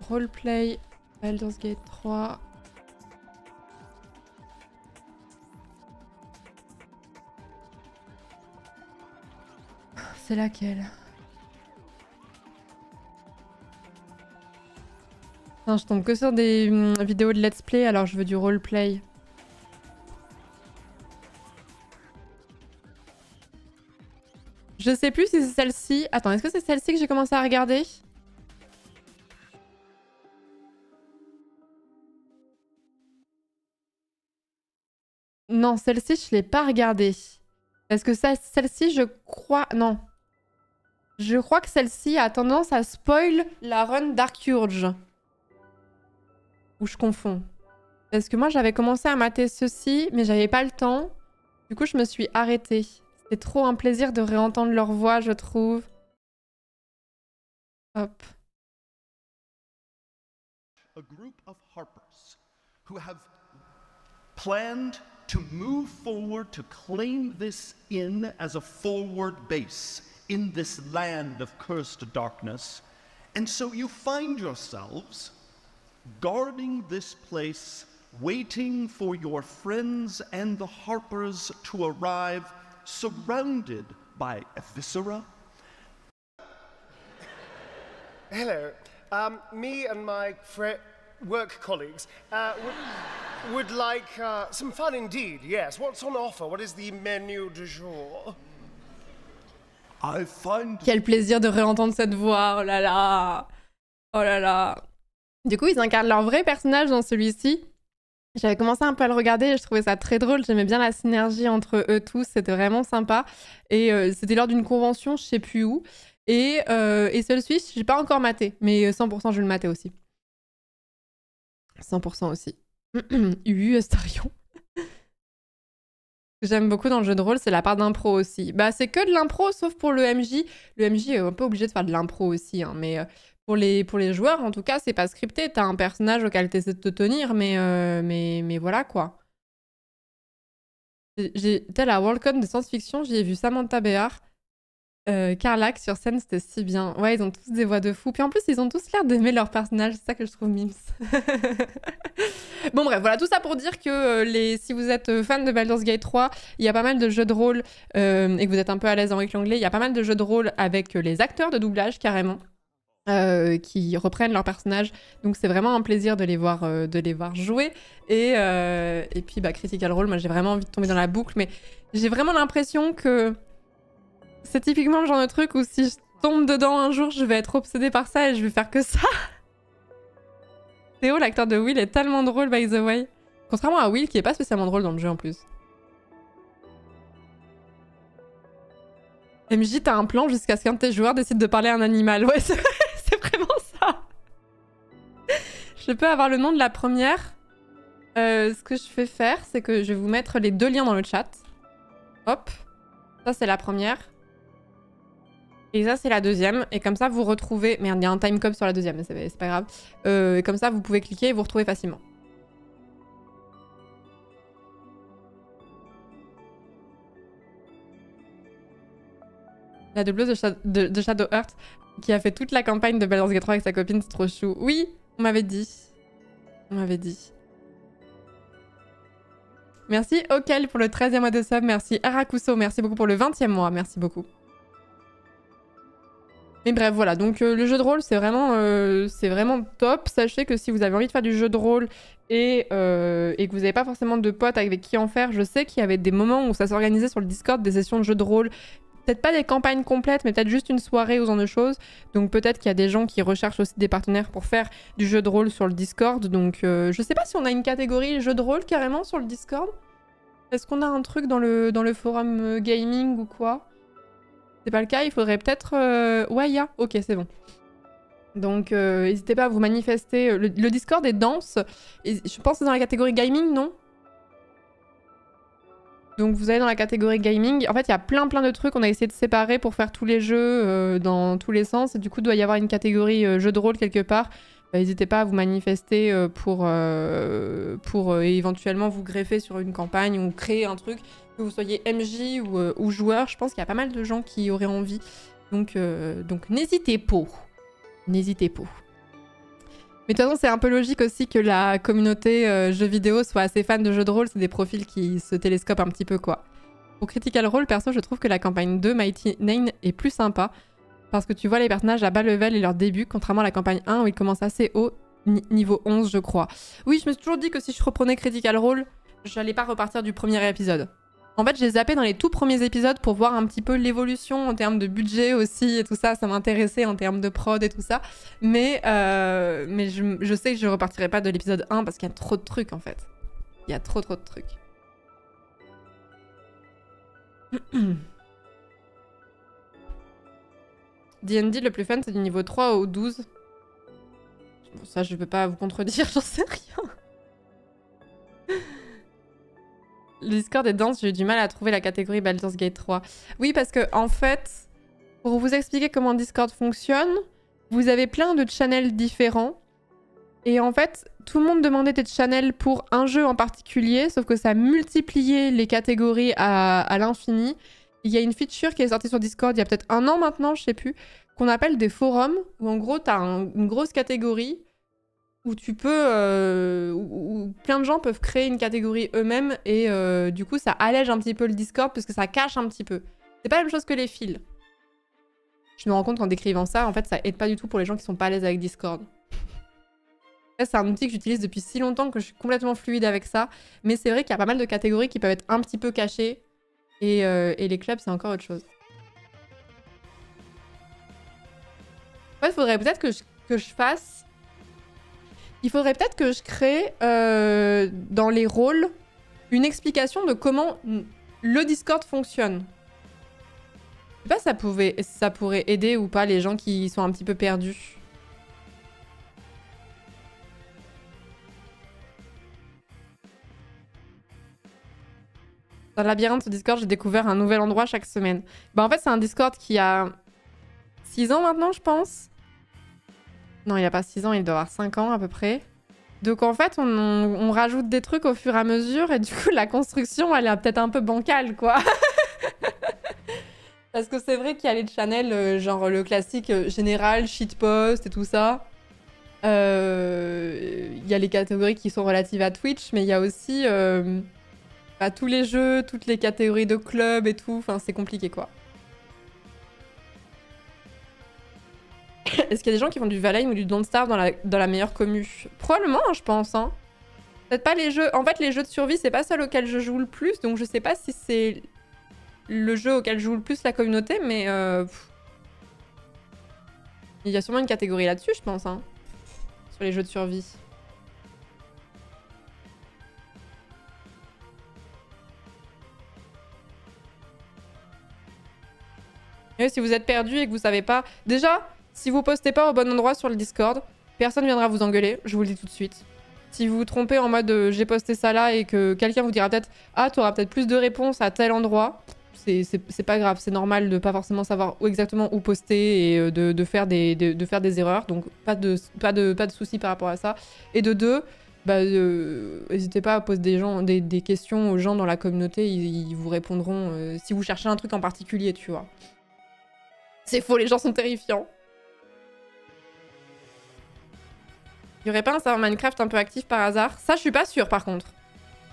Roleplay, Baldur's Gate 3. C'est laquelle? Non, je tombe que sur des vidéos de let's play, alors je veux du roleplay. Je sais plus si c'est celle-ci. Attends, est-ce que c'est celle-ci que j'ai commencé à regarder? Non, celle-ci, je l'ai pas regardée. Parce que celle-ci, je crois... Non. Je crois que celle-ci a tendance à spoil la run Dark Urge. Ou je confonds. Parce que moi, j'avais commencé à mater ceci, mais j'avais pas le temps. Du coup, je me suis arrêtée. C'est trop un plaisir de réentendre leur voix, je trouve. Hop. A group of harpers who have planned to move forward to claim this inn as a forward base in this land of cursed darkness. And so you find yourselves guarding this place, waiting for your friends and the harpers to arrive, surrounded by Eviscera. Hello. Me and my work colleagues would like some fun indeed, yes. What's on offer? What is the menu du jour? I find... Quel plaisir de réentendre cette voix, oh là là. Oh là là. Du coup, ils incarnent leur vrai personnage dans celui-ci. J'avais commencé un peu à le regarder et je trouvais ça très drôle. J'aimais bien la synergie entre eux tous, c'était vraiment sympa. Et c'était lors d'une convention, je sais plus où. Et Soul Switch, j'ai pas encore maté, mais 100% je vais le mater aussi. 100% aussi. Astarion. Ce que j'aime beaucoup dans le jeu de rôle, c'est la part d'impro aussi. Bah, c'est que de l'impro, sauf pour le MJ. Le MJ est un peu obligé de faire de l'impro aussi, hein, mais pour les joueurs, en tout cas, c'est pas scripté. T'as un personnage auquel t'essaies de te tenir, mais voilà, quoi. Tel à Worldcon de science-fiction, j'y ai vu Samantha Béard. Carlac sur scène, c'était si bien. Ouais, ils ont tous des voix de fou. Puis en plus, ils ont tous l'air d'aimer leur personnage. C'est ça que je trouve mimes. Bon bref, voilà, tout ça pour dire que si vous êtes fan de Baldur's Gate 3, il y a pas mal de jeux de rôle et que vous êtes un peu à l'aise avec l'anglais, il y a pas mal de jeux de rôle avec les acteurs de doublage carrément. Qui reprennent leur personnage, donc c'est vraiment un plaisir de les voir jouer. Et puis bah, Critical Role, moi j'ai vraiment envie de tomber dans la boucle, mais j'ai vraiment l'impression que c'est typiquement le genre de truc où si je tombe dedans un jour, je vais être obsédée par ça et je vais faire que ça. Théo, l'acteur de Will, est tellement drôle, by the way. Contrairement à Will, qui est pas spécialement drôle dans le jeu en plus. MJ, t'as un plan jusqu'à ce qu'un de tes joueurs décide de parler à un animal. Ouais, c'est vraiment ça. Je peux avoir le nom de la première. Ce que je vais faire, c'est que je vais vous mettre les deux liens dans le chat. Hop. Ça, c'est la première. Et ça, c'est la deuxième. Et comme ça, vous retrouvez... Merde, il y a un timecode sur la deuxième, mais c'est pas grave. Et comme ça, vous pouvez cliquer et vous retrouvez facilement. La doubleuse de Shadow Heart qui a fait toute la campagne de Baldur's Gate 3 avec sa copine, c'est trop chou. Oui, on m'avait dit. On m'avait dit. Merci Okel pour le 13e mois de sub. Merci Arakuso, merci beaucoup pour le 20e mois. Merci beaucoup. Mais bref, voilà. Donc le jeu de rôle, c'est vraiment top. Sachez que si vous avez envie de faire du jeu de rôle et que vous n'avez pas forcément de potes avec qui en faire, je sais qu'il y avait des moments où ça s'organisait sur le Discord, des sessions de jeu de rôle. Peut-être pas des campagnes complètes, mais peut-être juste une soirée ou ce genre de choses. Donc peut-être qu'il y a des gens qui recherchent aussi des partenaires pour faire du jeu de rôle sur le Discord. Donc je sais pas si on a une catégorie jeu de rôle carrément sur le Discord. Est-ce qu'on a un truc dans le forum gaming ou quoi? C'est pas le cas, il faudrait peut-être... Ouais, il y a. Ok, c'est bon. Donc n'hésitez pas à vous manifester. Le Discord est dense. Et je pense que c'est dans la catégorie gaming, non? Donc vous allez dans la catégorie gaming. En fait, il y a plein de trucs. On a essayé de séparer pour faire tous les jeux dans tous les sens. Et du coup, il doit y avoir une catégorie jeu de rôle quelque part. N'hésitez pas à vous manifester pour éventuellement vous greffer sur une campagne ou créer un truc. Que vous soyez MJ ou joueur, je pense qu'il y a pas mal de gens qui auraient envie. Donc n'hésitez pas. N'hésitez pas. Mais de toute façon, c'est un peu logique aussi que la communauté jeux vidéo soit assez fan de jeux de rôle. C'est des profils qui se télescopent un petit peu, quoi. Pour Critical Role, perso, je trouve que la campagne 2, Mighty Nein, est plus sympa. Parce que tu vois les personnages à bas level et leur début, contrairement à la campagne 1 où ils commencent assez haut, niveau 11, je crois. Oui, je me suis toujours dit que si je reprenais Critical Role, j'allais pas repartir du premier épisode. En fait, j'ai zappé dans les tout premiers épisodes pour voir un petit peu l'évolution en termes de budget aussi et tout ça. Ça m'intéressait en termes de prod et tout ça. Mais je sais que je repartirai pas de l'épisode 1 parce qu'il y a trop de trucs en fait. Il y a trop de trucs. D&D, le plus fun, c'est du niveau 3 au 12. Bon, ça, je peux pas vous contredire, j'en sais rien. Le Discord est dense, j'ai eu du mal à trouver la catégorie Baldur's Gate 3. Oui, parce que en fait, pour vous expliquer comment Discord fonctionne, vous avez plein de channels différents. Et en fait, tout le monde demandait des channels pour un jeu en particulier, sauf que ça multipliait les catégories à l'infini. Il y a une feature qui est sortie sur Discord il y a peut-être 1 an maintenant, je sais plus, qu'on appelle des forums, où en gros, t'as une grosse catégorie où tu peux... où plein de gens peuvent créer une catégorie eux-mêmes et du coup ça allège un petit peu le Discord parce que ça cache un petit peu. C'est pas la même chose que les fils. Je me rends compte qu'en décrivant ça, en fait ça aide pas du tout pour les gens qui sont pas à l'aise avec Discord. C'est un outil que j'utilise depuis si longtemps que je suis complètement fluide avec ça, mais c'est vrai qu'il y a pas mal de catégories qui peuvent être un petit peu cachées et les clubs c'est encore autre chose. En fait, il faudrait peut-être que je fasse... Il faudrait peut-être que je crée dans les rôles une explication de comment le Discord fonctionne. Je sais pas si ça pourrait aider ou pas les gens qui sont un petit peu perdus. Dans le labyrinthe Discord, j'ai découvert un nouvel endroit chaque semaine. Bah en fait, c'est un Discord qui a 6 ans maintenant, je pense. Non, il a pas 6 ans, il doit avoir 5 ans à peu près. Donc en fait, on rajoute des trucs au fur et à mesure et du coup, la construction, elle est peut-être un peu bancale, quoi. Parce que c'est vrai qu'il y a les channels, genre le classique général, shitpost et tout ça. Il y a les catégories qui sont relatives à Twitch, mais il y a aussi tous les jeux, toutes les catégories de clubs et tout. Enfin, c'est compliqué, quoi. Est-ce qu'il y a des gens qui font du Valheim ou du Don't Starve dans la meilleure commu? Probablement, hein, je pense. Hein. Peut-être pas les jeux... En fait, les jeux de survie, c'est pas celle auquel je joue le plus. Donc, je sais pas si c'est le jeu auquel joue le plus la communauté, mais... Il y a sûrement une catégorie là-dessus, je pense. Hein, sur les jeux de survie. Et si vous êtes perdu et que vous savez pas... Déjà... Si vous postez pas au bon endroit sur le Discord, personne viendra vous engueuler, je vous le dis tout de suite. Si vous vous trompez en mode j'ai posté ça là et que quelqu'un vous dira peut-être ah, t'auras peut-être plus de réponses à tel endroit, c'est pas grave, c'est normal de pas forcément savoir exactement où poster et de faire des erreurs, donc pas de soucis par rapport à ça. Et de deux, bah, n'hésitez pas à poser des questions aux gens dans la communauté, ils vous répondront si vous cherchez un truc en particulier, tu vois. C'est faux, les gens sont terrifiants. Il y aurait pas un serveur Minecraft un peu actif par hasard? Ça, je suis pas sûre, par contre.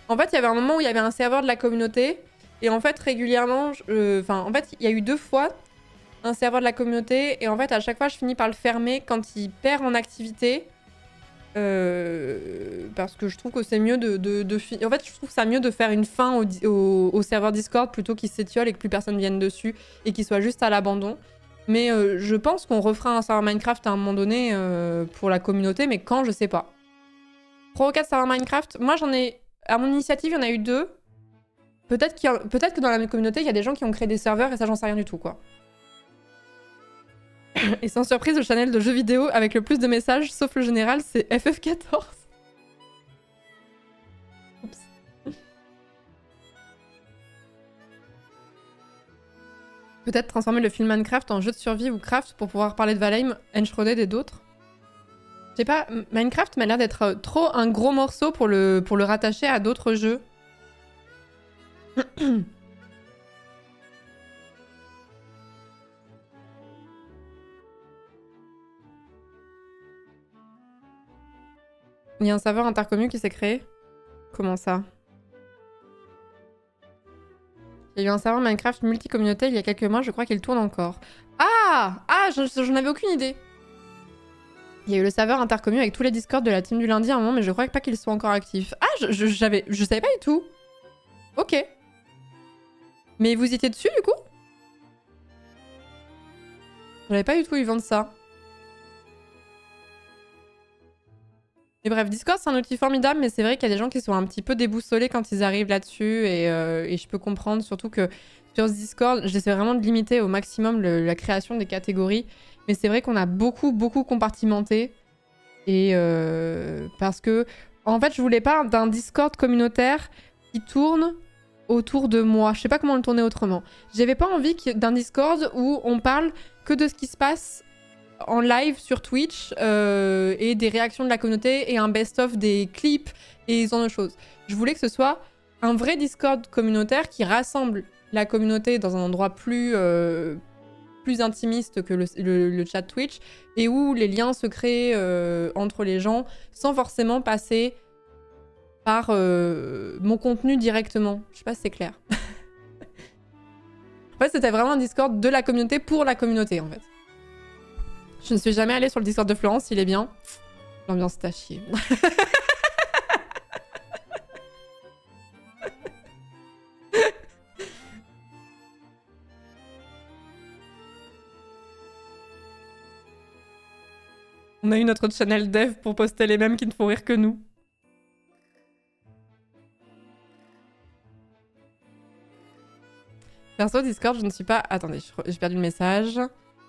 En fait, il y avait un moment où il y avait un serveur de la communauté, et en fait, régulièrement, en fait, il y a eu 2 fois un serveur de la communauté, et en fait, à chaque fois, je finis par le fermer quand il perd en activité. Parce que je trouve que c'est mieux en fait, je trouve ça mieux de faire une fin au serveur Discord plutôt qu'il s'étiole et que plus personne vienne dessus et qu'il soit juste à l'abandon. Mais je pense qu'on refera un serveur Minecraft à un moment donné pour la communauté, mais quand, je sais pas. 3 ou 4 serveurs Minecraft, moi j'en ai... À mon initiative, il y en a eu 2. Peut-être que dans la communauté, il y a des gens qui ont créé des serveurs et ça, j'en sais rien du tout, quoi. Et sans surprise, le channel de jeux vidéo avec le plus de messages, sauf le général, c'est FF14. Oups. Peut-être transformer le film Minecraft en jeu de survie ou craft pour pouvoir parler de Valheim, Enshrouded et d'autres. Je sais pas, Minecraft m'a l'air d'être trop un gros morceau pour le rattacher à d'autres jeux. Il y a un serveur intercommu qui s'est créé? Comment ça? Il y a eu un serveur Minecraft multi-communauté il y a quelques mois, je crois qu'il tourne encore. Ah! Ah, j'en avais aucune idée. Il y a eu le serveur intercommu avec tous les discords de la team du lundi à un moment, mais je crois pas qu'ils soient encore actifs. Ah, je savais pas du tout. Ok. Mais vous étiez dessus, du coup? Je savais pas du tout où ils vendent ça. Et bref, Discord, c'est un outil formidable, mais c'est vrai qu'il y a des gens qui sont un petit peu déboussolés quand ils arrivent là-dessus, et je peux comprendre, surtout que sur ce Discord, j'essaie vraiment de limiter au maximum la création des catégories, mais c'est vrai qu'on a beaucoup compartimenté, et parce que, en fait, je voulais pas d'un Discord communautaire qui tourne autour de moi. Je sais pas comment le tourner autrement. J'avais pas envie d'un Discord où on parle que de ce qui se passe en live sur Twitch et des réactions de la communauté et un best-of des clips et ce genre de choses. Je voulais que ce soit un vrai Discord communautaire qui rassemble la communauté dans un endroit plus intimiste que le chat Twitch et où les liens se créent entre les gens sans forcément passer par mon contenu directement. Je sais pas si c'est clair. En fait, c'était vraiment un Discord de la communauté pour la communauté, en fait. Je ne suis jamais allée sur le Discord de Florence, il est bien. L'ambiance est à chier. On a eu notre channel dev pour poster les mêmes qui ne font rire que nous. Perso, Discord, je ne suis pas... Attendez, j'ai perdu le message.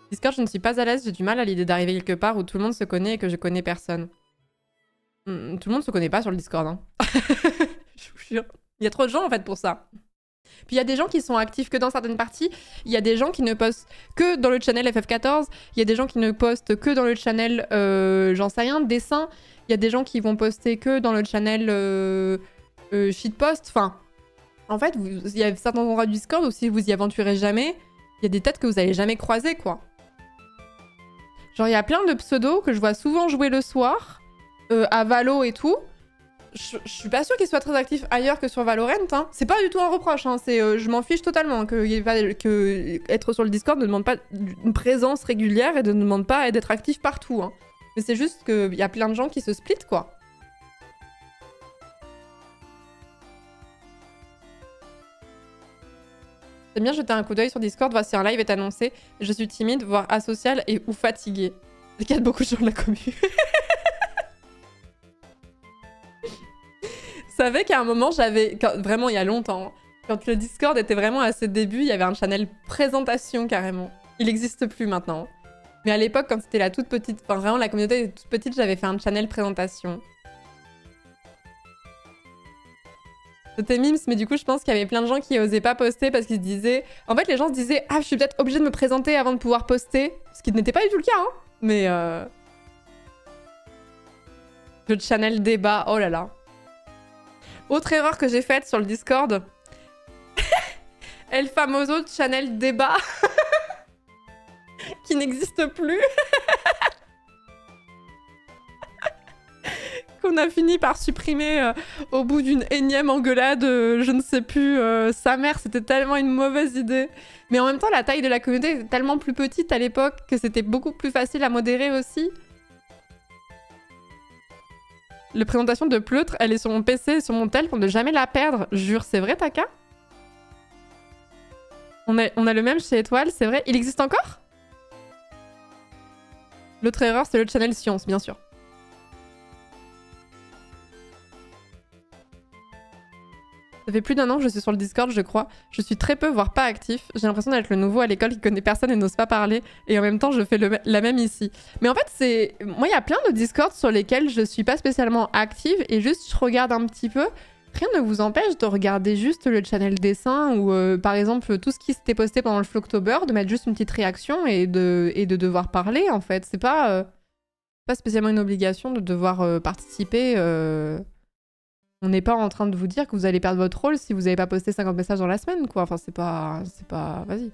Discord, je ne suis pas à l'aise, j'ai du mal à l'idée d'arriver quelque part où tout le monde se connaît et que je connais personne. Tout le monde se connaît pas sur le Discord, hein. Je vous jure. Il y a trop de gens, en fait, pour ça. Puis il y a des gens qui sont actifs que dans certaines parties. Il y a des gens qui ne postent que dans le channel FF14. Il y a des gens qui ne postent que dans le channel, j'en sais rien, dessin. Il y a des gens qui vont poster que dans le channel shitpost. Enfin, en fait, il y a certains endroits du Discord où si vous y aventurez jamais, il y a des têtes que vous allez jamais croiser, quoi. Genre, il y a plein de pseudos que je vois souvent jouer le soir, à Valo et tout. Je suis pas sûre qu'ils soient très actifs ailleurs que sur Valorant, hein. C'est pas du tout un reproche, hein. Je m'en fiche totalement que être sur le Discord ne demande pas une présence régulière et ne demande pas d'être actif partout, hein. Mais c'est juste qu'il y a plein de gens qui se splitent, quoi. J'aime bien jeter un coup d'œil sur Discord, voir si un live est annoncé. Je suis timide, voire asociale et ou fatiguée. Il y a beaucoup de gens de la commu. Vous savez qu'à un moment, vraiment il y a longtemps, quand le Discord était vraiment à ses débuts, il y avait un channel présentation carrément. Il n'existe plus maintenant. Mais à l'époque, quand c'était la toute petite, enfin vraiment la communauté était toute petite, j'avais fait un channel présentation. C'était Mims, mais du coup, je pense qu'il y avait plein de gens qui osaient pas poster parce qu'ils se disaient... En fait, les gens se disaient « Ah, je suis peut-être obligée de me présenter avant de pouvoir poster », ce qui n'était pas du tout le cas, hein. Mais... Le channel débat, oh là là. Autre erreur que j'ai faite sur le Discord. El famoso channel débat. Qui n'existe plus. Qu'on a fini par supprimer au bout d'une énième engueulade, je ne sais plus, sa mère, c'était tellement une mauvaise idée. Mais en même temps, la taille de la communauté était tellement plus petite à l'époque que c'était beaucoup plus facile à modérer aussi. La présentation de Pleutre, elle est sur mon PC et sur mon tel pour ne jamais la perdre. Jure, c'est vrai, Taka? On a le même chez Étoile, c'est vrai. Il existe encore? L'autre erreur, c'est le channel Science, bien sûr. Ça fait plus d'1 an que je suis sur le Discord, je crois. Je suis très peu, voire pas actif. J'ai l'impression d'être le nouveau à l'école qui connaît personne et n'ose pas parler. Et en même temps, je fais la même ici. Mais en fait, c'est... Moi, il y a plein de Discords sur lesquels je suis pas spécialement active et juste je regarde un petit peu. Rien ne vous empêche de regarder juste le channel dessin ou par exemple tout ce qui s'était posté pendant le Flocktober, de mettre juste une petite réaction et de devoir parler en fait. C'est pas spécialement une obligation de devoir participer. On n'est pas en train de vous dire que vous allez perdre votre rôle si vous n'avez pas posté 50 messages dans la semaine, quoi. Enfin, c'est pas... Vas-y.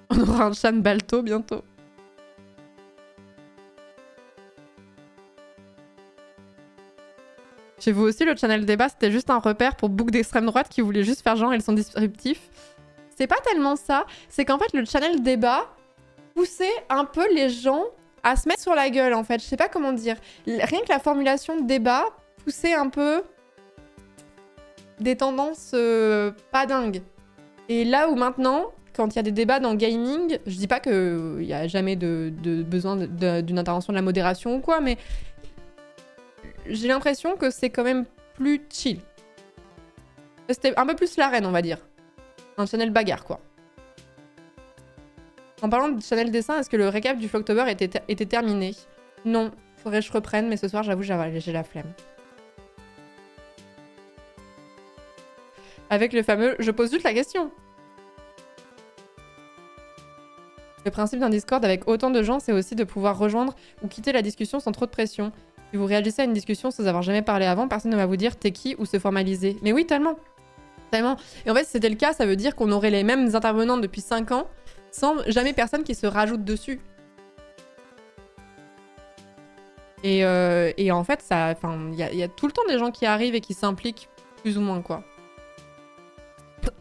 On aura un Chan Balto bientôt. Chez vous aussi, le channel débat, c'était juste un repère pour boucs d'extrême droite qui voulaient juste faire genre ils sont disruptifs. C'est pas tellement ça. C'est qu'en fait, le channel débat poussait un peu les gens à se mettre sur la gueule, en fait. Je sais pas comment dire. Rien que la formulation de débat poussait un peu des tendances pas dingues. Et là où maintenant, quand il y a des débats dans le gaming, je dis pas qu'il y a jamais de besoin d'une intervention de la modération ou quoi, mais j'ai l'impression que c'est quand même plus chill. C'était un peu plus l'arène, on va dire. Un channel bagarre, quoi. En parlant de channel dessin, est-ce que le récap du Flocktober était terminé? Non, faudrait que je reprenne, mais ce soir, j'avoue, j'ai la flemme. Avec le fameux « je pose juste la question ». Le principe d'un Discord avec autant de gens, c'est aussi de pouvoir rejoindre ou quitter la discussion sans trop de pression. Si vous réagissez à une discussion sans avoir jamais parlé avant, personne ne va vous dire « t'es qui » ou se formaliser. Mais oui, tellement. Tellement. Et en fait, si c'était le cas, ça veut dire qu'on aurait les mêmes intervenants depuis 5 ans, sans jamais personne qui se rajoute dessus. Et en fait, il y a tout le temps des gens qui arrivent et qui s'impliquent plus ou moins, quoi.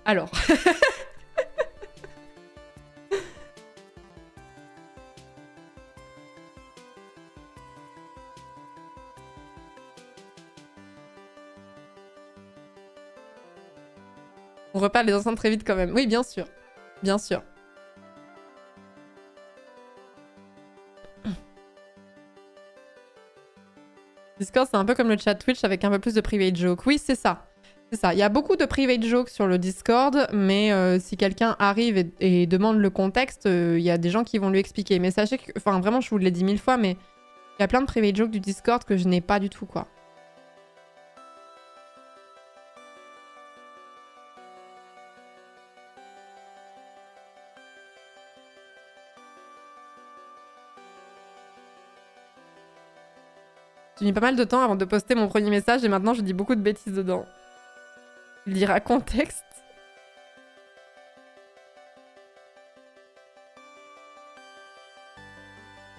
Alors. On repart les enceintes très vite quand même. Oui, bien sûr. Bien sûr. Discord, c'est un peu comme le chat Twitch avec un peu plus de private joke. Oui, c'est ça. C'est ça. Il y a beaucoup de private jokes sur le Discord, mais si quelqu'un arrive et demande le contexte, il y a des gens qui vont lui expliquer. Mais sachez que... Enfin, vraiment, je vous l'ai dit 1000 fois, mais il y a plein de private jokes du Discord que je n'ai pas du tout, quoi. J'ai mis pas mal de temps avant de poster mon premier message et maintenant je dis beaucoup de bêtises dedans. Il dira contexte.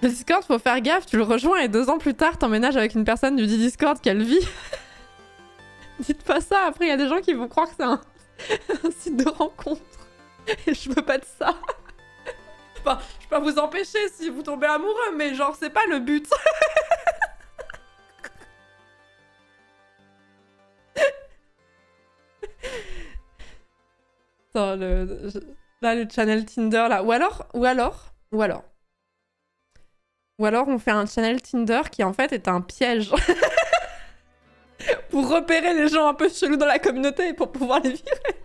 Le Discord, faut faire gaffe, tu le rejoins et 2 ans plus tard, t'emménages avec une personne du dit Discord qu'elle vit. Dites pas ça, après il y a des gens qui vont croire que c'est un site de rencontre. Et je veux pas de ça. Je peux pas vous empêcher si vous tombez amoureux, mais genre c'est pas le but. Là, le channel Tinder, là. Ou alors, on fait un channel Tinder qui, en fait, est un piège. Pour repérer les gens un peu chelous dans la communauté et pour pouvoir les virer.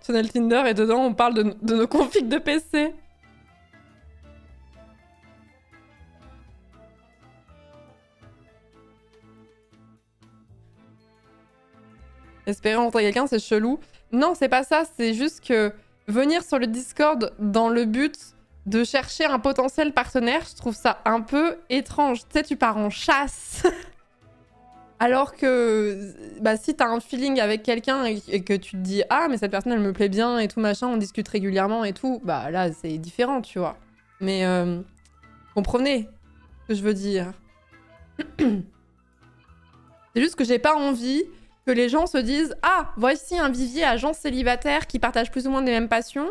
personnel Tinder et dedans on parle de nos configs de PC. Espérer rencontrer quelqu'un, c'est chelou. Non, c'est pas ça, c'est juste que venir sur le Discord dans le but de chercher un potentiel partenaire, je trouve ça un peu étrange. Tu sais, tu pars en chasse. Alors que bah, si t'as un feeling avec quelqu'un et que tu te dis « Ah, mais cette personne, elle me plaît bien et tout machin, on discute régulièrement et tout », bah là, c'est différent, tu vois. Mais comprenez ce que je veux dire. C'est juste que j'ai pas envie que les gens se disent « Ah, voici un vivier à gens célibataires qui partagent plus ou moins les mêmes passions ».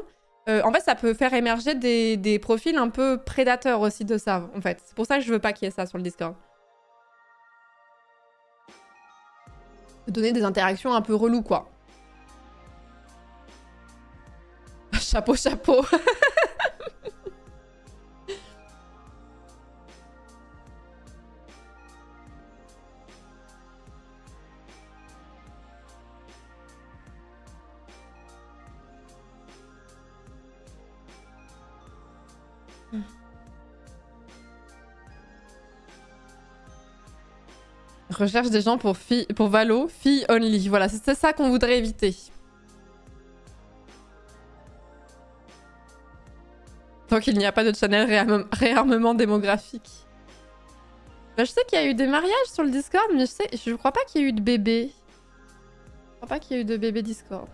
En fait, ça peut faire émerger des profils un peu prédateurs aussi de ça, en fait. C'est pour ça que je veux pas qu'il y ait ça sur le Discord. Donner des interactions un peu reloues, quoi. Chapeau, chapeau. Recherche des gens pour Valo, filles only. Voilà, c'est ça qu'on voudrait éviter. Tant qu'il n'y a pas de channel réarmement démographique. Bah, je sais qu'il y a eu des mariages sur le Discord, mais je crois pas qu'il y ait eu de bébés. Je crois pas qu'il y ait eu de bébés Discord.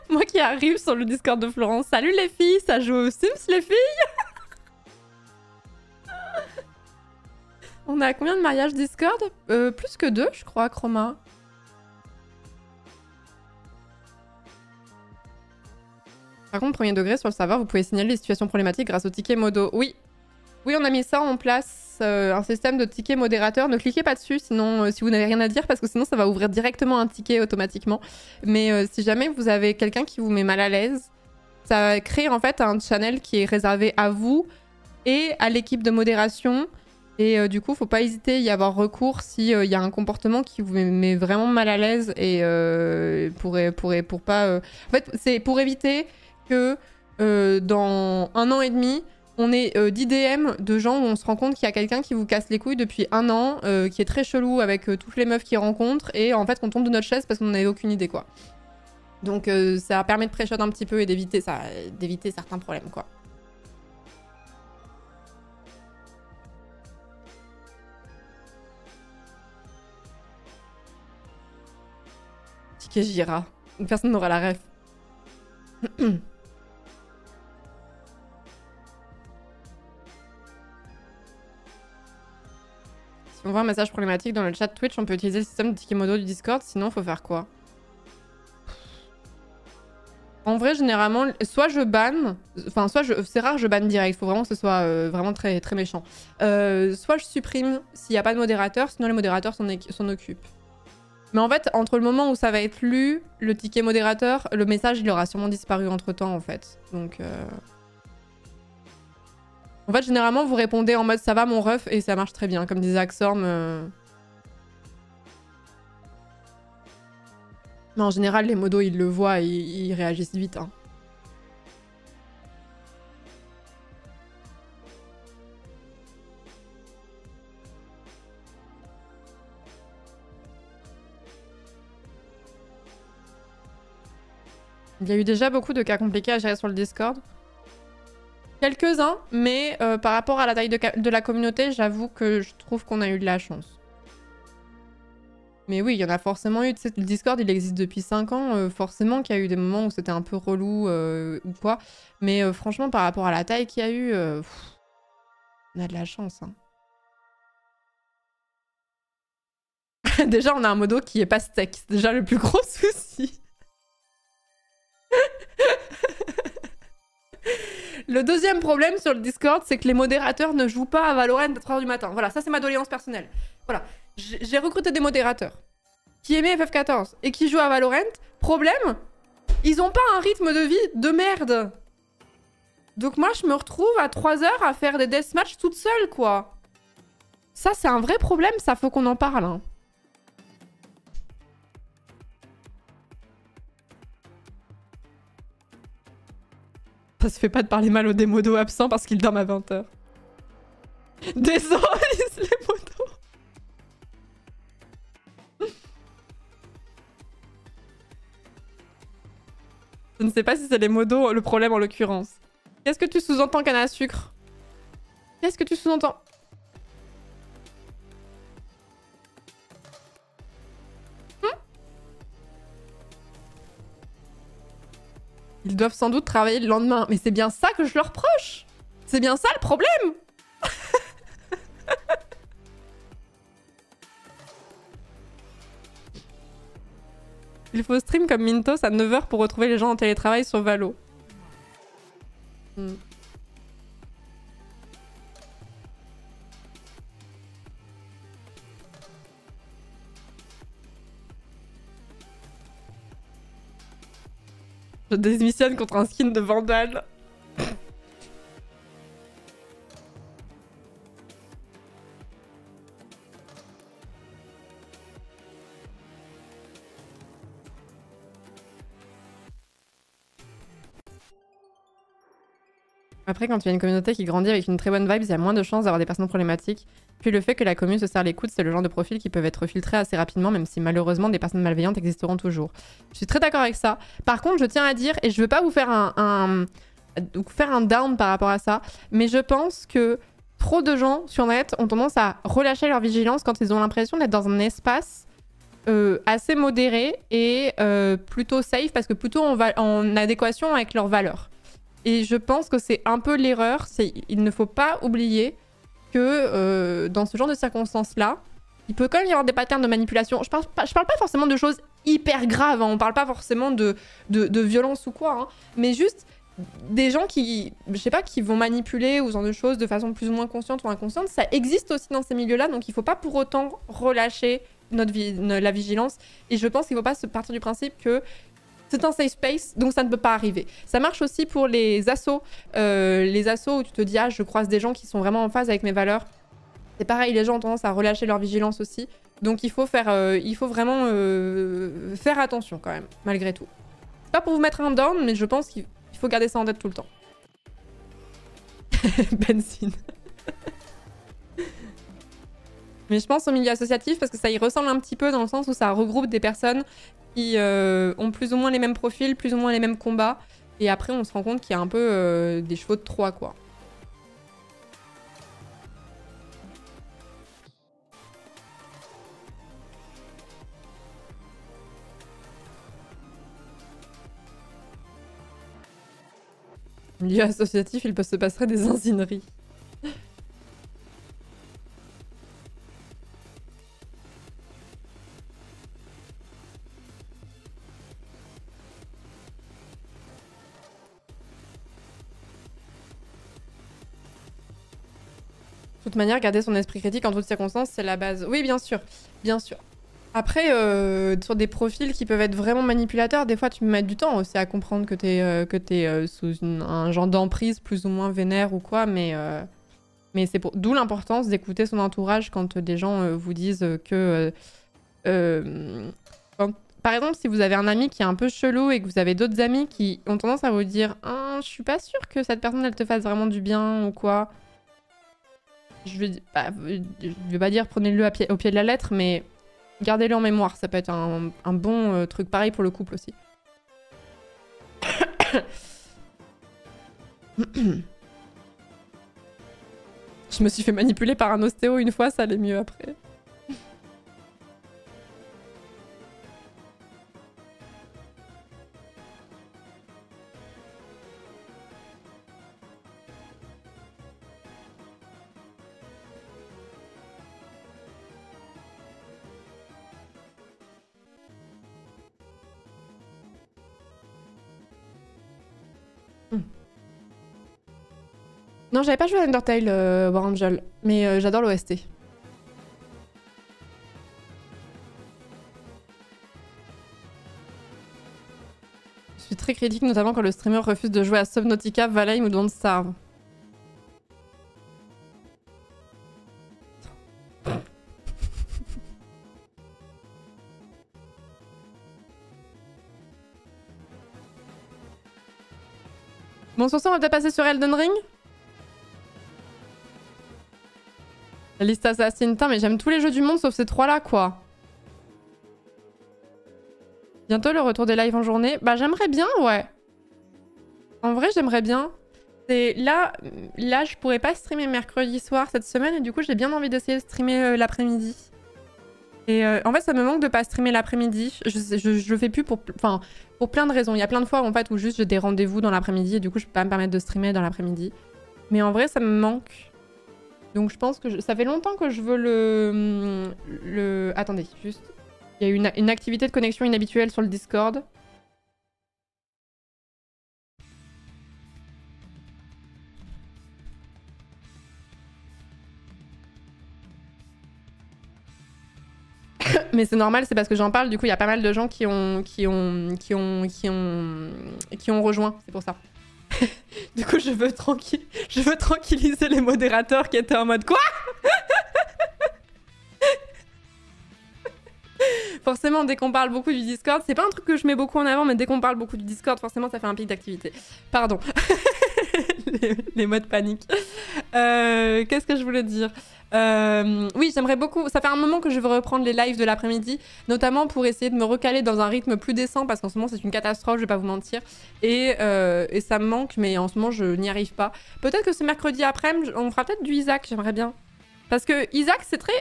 Moi qui arrive sur le Discord de Florence. Salut les filles, ça joue aux Sims les filles. On a combien de mariages Discord? Plus que 2, je crois, Chroma. Par contre, premier degré, sur le serveur, vous pouvez signaler les situations problématiques grâce au ticket modo. Oui. Oui, on a mis ça en place, un système de ticket modérateur. Ne cliquez pas dessus, sinon, si vous n'avez rien à dire, parce que sinon, ça va ouvrir directement un ticket automatiquement. Mais si jamais vous avez quelqu'un qui vous met mal à l'aise, ça va créer en fait un channel qui est réservé à vous et à l'équipe de modération. Et du coup, faut pas hésiter à y avoir recours s'il y a un comportement qui vous met vraiment mal à l'aise et pour pas... En fait, c'est pour éviter que dans 1 an et demi, on ait 10 DM de gens où on se rend compte qu'il y a quelqu'un qui vous casse les couilles depuis 1 an, qui est très chelou avec toutes les meufs qu'il rencontre, et en fait qu'on tombe de notre chaise parce qu'on n'avait aucune idée, quoi. Donc ça permet de pré-shot un petit peu et d'éviter certains problèmes, quoi. Ticket Jira. Personne n'aura la ref. Si on voit un message problématique dans le chat Twitch, on peut utiliser le système de ticket modo du Discord, sinon faut faire quoi? En vrai, généralement, soit je banne, enfin, c'est rare, je banne direct, faut vraiment que ce soit vraiment très, très méchant. Soit je supprime s'il n'y a pas de modérateur, sinon les modérateurs s'en occupent. Mais en fait, entre le moment où ça va être lu, le ticket modérateur, le message, il aura sûrement disparu entre-temps, en fait. Donc... En fait, généralement, vous répondez en mode « ça va, mon ref ?» et ça marche très bien, comme disait Axorm. Mais en général, les modos, ils le voient et ils réagissent vite. Hein. Il y a eu déjà beaucoup de cas compliqués à gérer sur le Discord. Quelques-uns, mais par rapport à la taille de la communauté, j'avoue que je trouve qu'on a eu de la chance. Mais oui, il y en a forcément eu. Le Discord, il existe depuis 5 ans. Forcément qu'il y a eu des moments où c'était un peu relou ou quoi. Mais franchement, par rapport à la taille qu'il y a eu, on a de la chance. Hein. Déjà, on a un modo qui est pas steak. C'est déjà le plus gros souci. Le deuxième problème sur le Discord, c'est que les modérateurs ne jouent pas à Valorant à 3h du matin. Voilà, ça c'est ma doléance personnelle. Voilà, j'ai recruté des modérateurs qui aimaient FF14 et qui jouent à Valorant. Problème, ils ont pas un rythme de vie de merde. Donc moi, je me retrouve à 3 heures à faire des deathmatch toute seule, quoi. Ça, c'est un vrai problème, ça, faut qu'on en parle. Hein. Ça se fait pas de parler mal au démodo absent parce qu'il dorme à 20h. Désolé, les modos. Je ne sais pas si c'est les modos le problème en l'occurrence. Qu'est-ce que tu sous-entends, canne à sucre? Qu'est-ce que tu sous-entends? Ils doivent sans doute travailler le lendemain. Mais c'est bien ça que je leur reproche. C'est bien ça le problème. Il faut stream comme Mintos à 9h pour retrouver les gens en télétravail sur Valo. Je démissionne contre un skin de Vandal. Après, quand tu as une communauté qui grandit avec une très bonne vibe, il y a moins de chances d'avoir des personnes problématiques. Puis le fait que la commune se serre les coudes, c'est le genre de profils qui peuvent être filtrés assez rapidement, même si malheureusement des personnes malveillantes existeront toujours. Je suis très d'accord avec ça. Par contre, je tiens à dire, et je veux pas vous faire un down par rapport à ça, mais je pense que trop de gens sur net ont tendance à relâcher leur vigilance quand ils ont l'impression d'être dans un espace assez modéré et plutôt safe, parce que plutôt en adéquation avec leurs valeurs. Et je pense que c'est un peu l'erreur. Il ne faut pas oublier que dans ce genre de circonstances-là, il peut quand même y avoir des patterns de manipulation. Je parle pas forcément de choses hyper graves. Hein. On parle pas forcément de violence ou quoi. Hein. Mais juste des gens qui, je sais pas, qui vont manipuler ou ce genre de choses de façon plus ou moins consciente ou inconsciente. Ça existe aussi dans ces milieux-là. Donc il faut pas pour autant relâcher la vigilance. Et je pense qu'il faut pas se partir du principe que c'est un safe space, donc ça ne peut pas arriver. Ça marche aussi pour les assos. Les assos où tu te dis, ah, je croise des gens qui sont vraiment en phase avec mes valeurs. C'est pareil, les gens ont tendance à relâcher leur vigilance aussi. Donc il faut vraiment faire attention quand même, malgré tout. C'est pas pour vous mettre un down, mais je pense qu'il faut garder ça en tête tout le temps. Benzine. Mais je pense au milieu associatif parce que ça y ressemble un petit peu dans le sens où ça regroupe des personnes qui ont plus ou moins les mêmes profils, plus ou moins les mêmes combats. Et après, on se rend compte qu'il y a un peu des chevaux de Troie, quoi. Milieu associatif, il peut se passer des insineries. De toute manière, garder son esprit critique en toutes circonstances, c'est la base. Oui, bien sûr. Bien sûr. Après, sur des profils qui peuvent être vraiment manipulateurs, des fois, tu me mets du temps aussi à comprendre que t'es sous un genre d'emprise plus ou moins vénère ou quoi, mais c'est pour... D'où l'importance d'écouter son entourage quand des gens vous disent que... Par exemple, si vous avez un ami qui est un peu chelou et que vous avez d'autres amis qui ont tendance à vous dire « Je suis pas sûre que cette personne, elle te fasse vraiment du bien ou quoi », je vais pas dire prenez-le au pied de la lettre, mais gardez-le en mémoire. Ça peut être un bon truc pareil pour le couple aussi. Je me suis fait manipuler par un ostéo une fois, ça allait mieux après. Non, j'avais pas joué à Undertale War Angel, mais j'adore l'OST. Je suis très critique, notamment quand le streamer refuse de jouer à Subnautica, Valheim ou Don't Starve. Bon, sur ça, on va peut-être passer sur Elden Ring. La liste Assassin, putain, mais j'aime tous les jeux du monde sauf ces trois-là, quoi. Bientôt le retour des lives en journée. Bah, j'aimerais bien, ouais. En vrai, j'aimerais bien. Là, je pourrais pas streamer mercredi soir cette semaine et du coup, j'ai bien envie d'essayer de streamer l'après-midi. Et en fait, ça me manque de pas streamer l'après-midi. Je le fais plus pour plein de raisons. Il y a plein de fois en fait, où juste j'ai des rendez-vous dans l'après-midi et du coup, je peux pas me permettre de streamer dans l'après-midi. Mais en vrai, ça me manque. Donc je pense que ça fait longtemps que je veux le... Attendez, juste... Il y a une activité de connexion inhabituelle sur le Discord. Mais c'est normal, c'est parce que j'en parle. Du coup, il y a pas mal de gens qui ont rejoint. C'est pour ça. Du coup, je veux tranquilliser les modérateurs qui étaient en mode quoi. Forcément, dès qu'on parle beaucoup du Discord, c'est pas un truc que je mets beaucoup en avant, mais dès qu'on parle beaucoup du Discord, forcément, ça fait un pic d'activité. Pardon. les modes panique. Qu'est-ce que je voulais dire? Oui, j'aimerais beaucoup... Ça fait un moment que je veux reprendre les lives de l'après-midi, notamment pour essayer de me recaler dans un rythme plus décent, parce qu'en ce moment, c'est une catastrophe, je vais pas vous mentir. Et ça me manque, mais en ce moment, je n'y arrive pas. Peut-être que ce mercredi après-midi, on fera peut-être du Isaac, j'aimerais bien. Parce que Isaac, c'est très...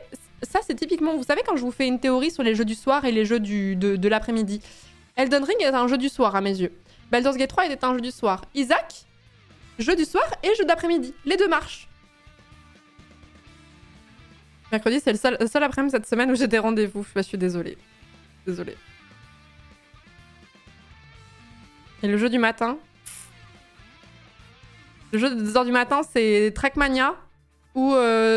Ça, c'est typiquement... Vous savez, quand je vous fais une théorie sur les jeux du soir et les jeux de l'après-midi, Elden Ring est un jeu du soir, à mes yeux. Baldur's Gate 3 était un jeu du soir. Isaac, jeu du soir et jeu d'après-midi. Les deux marchent. Mercredi, c'est le seul après-midi cette semaine où j'ai des rendez-vous. Je suis désolée. Désolée. Et le jeu du matin? Le jeu de 2h du matin, c'est Trackmania ou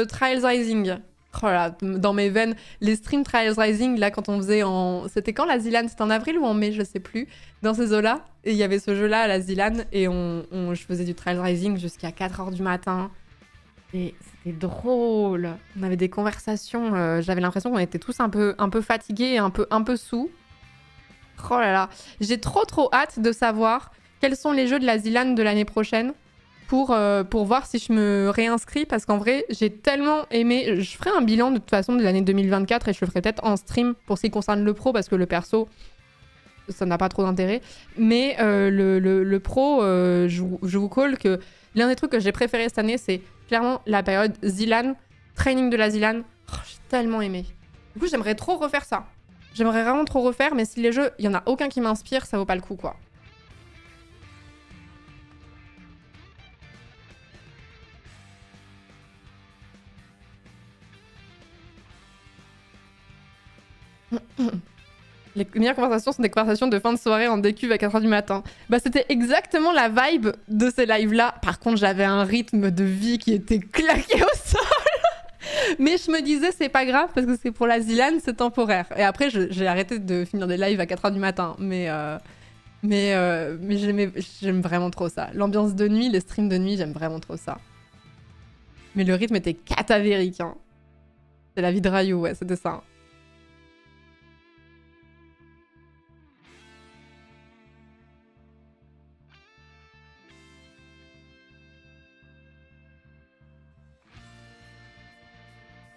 Trials Rising. Oh là, dans mes veines, les streams Trials Rising, là, quand on faisait en... C'était quand la Zilan? C'était en avril ou en mai? Je sais plus. Dans ces eaux-là. Et il y avait ce jeu-là à la Zilan. Et je faisais du Trials Rising jusqu'à 4h du matin. Et c'était drôle. On avait des conversations. J'avais l'impression qu'on était tous un peu fatigués et un peu sous. Oh là là. J'ai trop hâte de savoir quels sont les jeux de la Zilan de l'année prochaine. Pour voir si je me réinscris, parce qu'en vrai, j'ai tellement aimé... Je ferai un bilan de toute façon de l'année 2024 et je le ferai peut-être en stream pour ce qui concerne le pro, parce que le perso, ça n'a pas trop d'intérêt. Mais le pro, je vous call que l'un des trucs que j'ai préféré cette année, c'est clairement la période Zilan, training de la Zilan. Oh, j'ai tellement aimé. Du coup, j'aimerais trop refaire ça. J'aimerais vraiment trop refaire, mais si les jeux, il y en a aucun qui m'inspire, ça vaut pas le coup, quoi. Les meilleures conversations sont des conversations de fin de soirée en décuve à 4h du matin. Bah, c'était exactement la vibe de ces lives-là. Par contre, j'avais un rythme de vie qui était claqué au sol. Mais je me disais, c'est pas grave parce que c'est pour la Zilan, c'est temporaire. Et après, j'ai arrêté de finir des lives à 4h du matin. Mais j'aime vraiment trop ça. L'ambiance de nuit, les streams de nuit, j'aime vraiment trop ça. Mais le rythme était catavérique. Hein. C'est la vie de Rayou, ouais, c'était ça.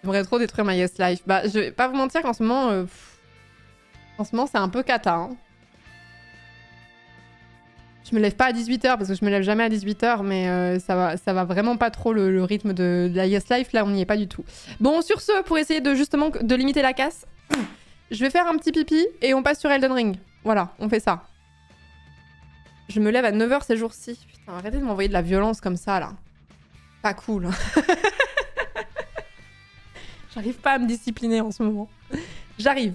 J'aimerais trop détruire ma Yes Life. Bah, je vais pas vous mentir qu'en ce moment... c'est un peu cata. Hein. Je me lève pas à 18h parce que je me lève jamais à 18h, mais ça va vraiment pas trop le rythme de la Yes Life. Là, on n'y est pas du tout. Bon, sur ce, pour essayer de limiter la casse, je vais faire un petit pipi et on passe sur Elden Ring. Voilà, on fait ça. Je me lève à 9h ces jours-ci. Putain, arrêtez de m'envoyer de la violence comme ça, là. Pas cool. J'arrive pas à me discipliner en ce moment. J'arrive.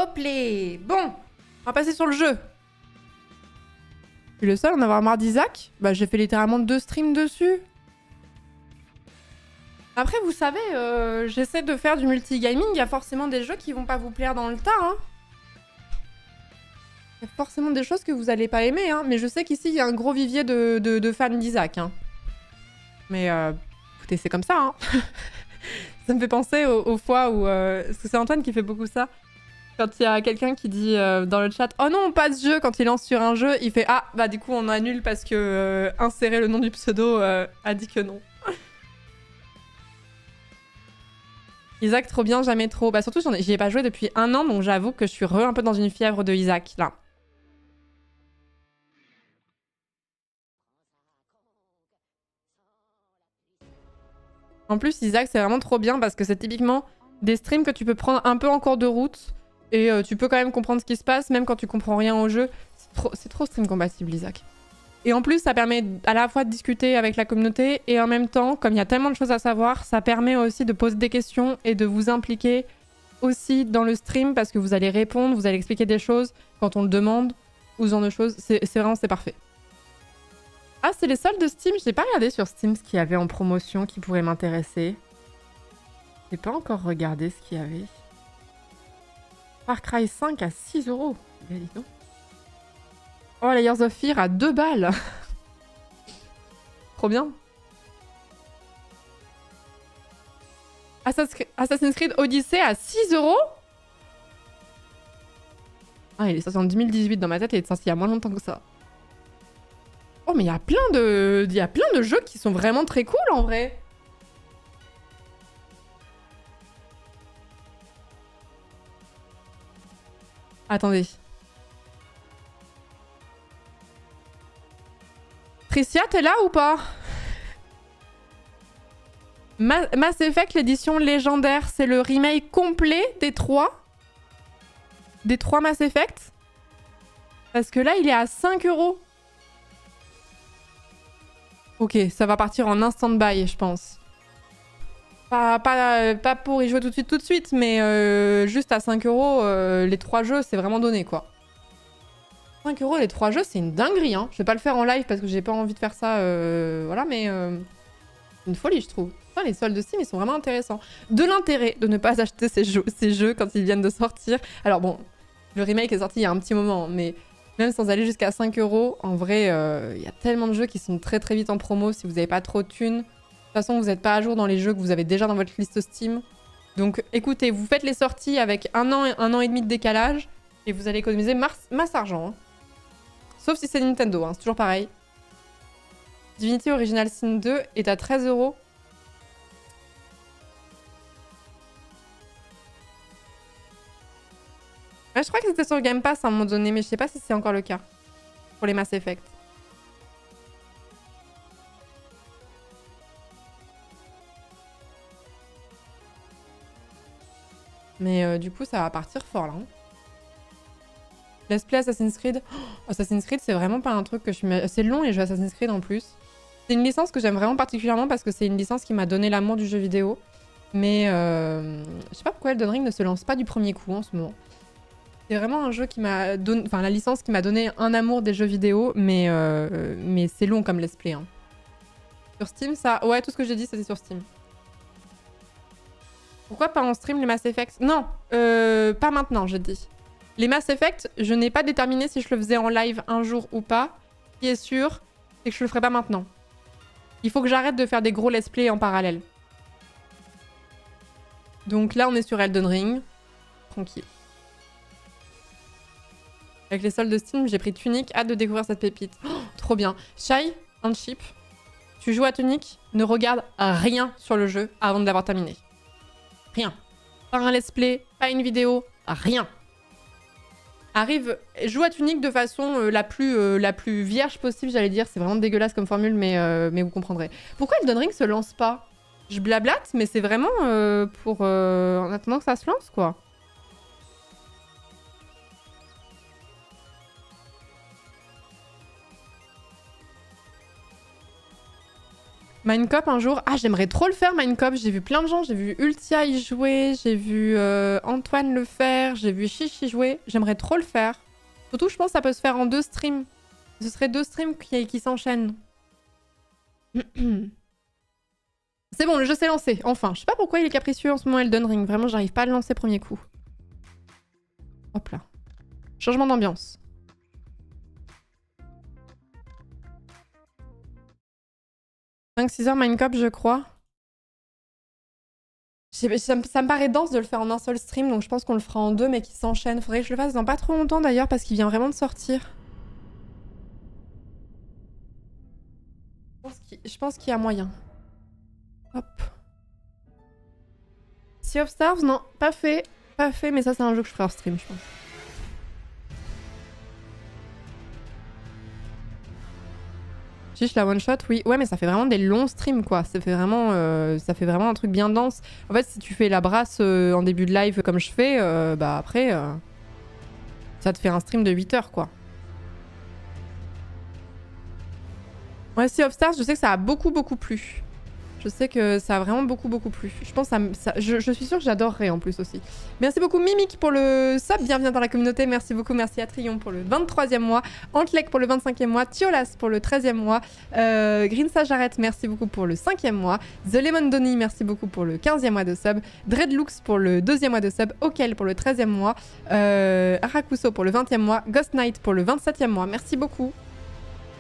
Hop les. Bon, on va passer sur le jeu. Je suis le seul à en avoir marre d'Isaac. Bah j'ai fait littéralement 2 streams dessus. Après vous savez, j'essaie de faire du multigaming. Il y a forcément des jeux qui vont pas vous plaire dans le tas. Hein. Il y a forcément des choses que vous allez pas aimer. Hein. Mais je sais qu'ici il y a un gros vivier de fans d'Isaac. Hein. Mais écoutez, c'est comme ça. Hein. Ça me fait penser aux fois où... parce que c'est Antoine qui fait beaucoup ça. Quand il y a quelqu'un qui dit dans le chat « Oh non, pas ce jeu !» Quand il lance sur un jeu, il fait « Ah, bah du coup, on annule parce que insérer le nom du pseudo a dit que non. » Isaac, trop bien, jamais trop. Bah surtout, j'y ai pas joué depuis 1 an, donc j'avoue que je suis un peu dans une fièvre de Isaac, là. En plus, Isaac, c'est vraiment trop bien parce que c'est typiquement des streams que tu peux prendre un peu en cours de route et tu peux quand même comprendre ce qui se passe, même quand tu comprends rien au jeu. C'est trop stream compatible, Isaac. Et en plus, ça permet à la fois de discuter avec la communauté et en même temps, comme il y a tellement de choses à savoir, ça permet aussi de poser des questions et de vous impliquer aussi dans le stream parce que vous allez répondre, vous allez expliquer des choses quand on le demande ou ce genre de choses. C'est parfait. Ah, c'est les soldes de Steam. J'ai pas regardé sur Steam ce qu'il y avait en promotion qui pourrait m'intéresser. J'ai pas encore regardé ce qu'il y avait. Far Cry 5 à 6 €. Eh, dis donc. Oh, Layers of Fear à 2 balles. Trop bien. Assassin's Creed Odyssey à 6 €. Ah, il est sorti en 2018 dans ma tête et il est sorti il y a moins longtemps que ça. Oh, mais il y a plein de jeux qui sont vraiment très cool, en vrai. Attendez. Tricia, t'es là ou pas? Mass Effect, l'édition légendaire, c'est le remake complet des 3 Mass Effect. Parce que là, il est à 5 €. Ok, ça va partir en instant buy, je pense. Pas pour y jouer tout de suite, mais juste à 5 € les 3 jeux, c'est vraiment donné, quoi. 5 € les 3 jeux, c'est une dinguerie, hein. Je vais pas le faire en live parce que j'ai pas envie de faire ça, voilà, mais une folie, je trouve. Enfin, les soldes de Steam, ils sont vraiment intéressants. De l'intérêt de ne pas acheter ces jeux quand ils viennent de sortir. Alors bon, le remake est sorti il y a un petit moment, mais... Même sans aller jusqu'à 5 €, en vrai, y a tellement de jeux qui sont très très vite en promo si vous n'avez pas trop de thunes. De toute façon, vous n'êtes pas à jour dans les jeux que vous avez déjà dans votre liste Steam. Donc écoutez, vous faites les sorties avec un an et demi de décalage et vous allez économiser masse argent. Hein. Sauf si c'est Nintendo, hein, c'est toujours pareil. Divinity Original Sin 2 est à 13 €. Ouais, je crois que c'était sur Game Pass à un moment donné, mais je sais pas si c'est encore le cas pour les Mass Effect. Mais du coup, ça va partir fort là. Hein. Let's Play Assassin's Creed. Oh, Assassin's Creed, c'est vraiment pas un truc que je suis... C'est long les jeux Assassin's Creed en plus. C'est une licence que j'aime vraiment particulièrement parce que c'est une licence qui m'a donné l'amour du jeu vidéo. Mais je sais pas pourquoi Elden Ring ne se lance pas du premier coup en ce moment. C'est vraiment un jeu qui m'a donné... Enfin, la licence qui m'a donné un amour des jeux vidéo, mais c'est long comme let's play. Hein. Sur Steam, ça... Ouais, tout ce que j'ai dit, c'était sur Steam. Pourquoi pas en stream les Mass Effect? Non, pas maintenant, j'ai dit. Les Mass Effect, je n'ai pas déterminé si je le faisais en live un jour ou pas. Ce qui est sûr, c'est que je le ferai pas maintenant. Il faut que j'arrête de faire des gros let's play en parallèle. Donc là, on est sur Elden Ring. Tranquille. Avec les soldes de Steam, j'ai pris Tunic. Hâte de découvrir cette pépite. Oh, trop bien. Shy, un chip. Tu joues à Tunic, ne regarde rien sur le jeu avant de l'avoir terminé. Rien. Pas un let's play, pas une vidéo, rien. Arrive, joue à Tunic de façon la plus vierge possible, j'allais dire. C'est vraiment dégueulasse comme formule, mais vous comprendrez. Pourquoi Elden Ring se lance pas? Je blablate, mais c'est vraiment pour... en attendant que ça se lance, quoi. Minecop un jour. Ah, j'aimerais trop le faire, Minecop. J'ai vu plein de gens. J'ai vu Ultia y jouer. J'ai vu Antoine le faire. J'ai vu Chichi jouer. J'aimerais trop le faire. Surtout, je pense que ça peut se faire en 2 streams. Ce serait 2 streams qui s'enchaînent. C'est bon, le jeu s'est lancé. Enfin, je sais pas pourquoi il est capricieux en ce moment, Elden Ring. Vraiment, j'arrive pas à le lancer premier coup. Hop là. Changement d'ambiance. « 5-6 heures Minecop, je crois. » Ça me paraît dense de le faire en un seul stream, donc je pense qu'on le fera en 2, mais qui s'enchaînent. Faudrait que je le fasse dans pas trop longtemps d'ailleurs, parce qu'il vient vraiment de sortir. Je pense qu'il y a moyen. Hop. Sea of Stars, non, pas fait. Pas fait, mais ça c'est un jeu que je ferai hors stream, je pense. Chiche la one shot, oui. Ouais, mais ça fait vraiment des longs streams, quoi. Ça fait vraiment un truc bien dense. En fait, si tu fais la brasse en début de live comme je fais, bah après, ça te fait un stream de 8 heures, quoi. Ouais, Sea of Stars, je sais que ça a beaucoup plu. Je sais que ça a vraiment beaucoup plu. Je pense je suis sûre que j'adorerais en plus aussi. Merci beaucoup Mimic pour le sub, bienvenue dans la communauté. Merci beaucoup, merci à Trion pour le 23e mois. Antlek pour le 25e mois. Tiolas pour le 13e mois. Greensa Jarrett, merci beaucoup pour le 5e mois. The Lemon Donny, merci beaucoup pour le 15e mois de sub. Dreadlux pour le 2e mois de sub. Okel pour le 13e mois. Arakuso pour le 20e mois. Ghost Knight pour le 27e mois. Merci beaucoup.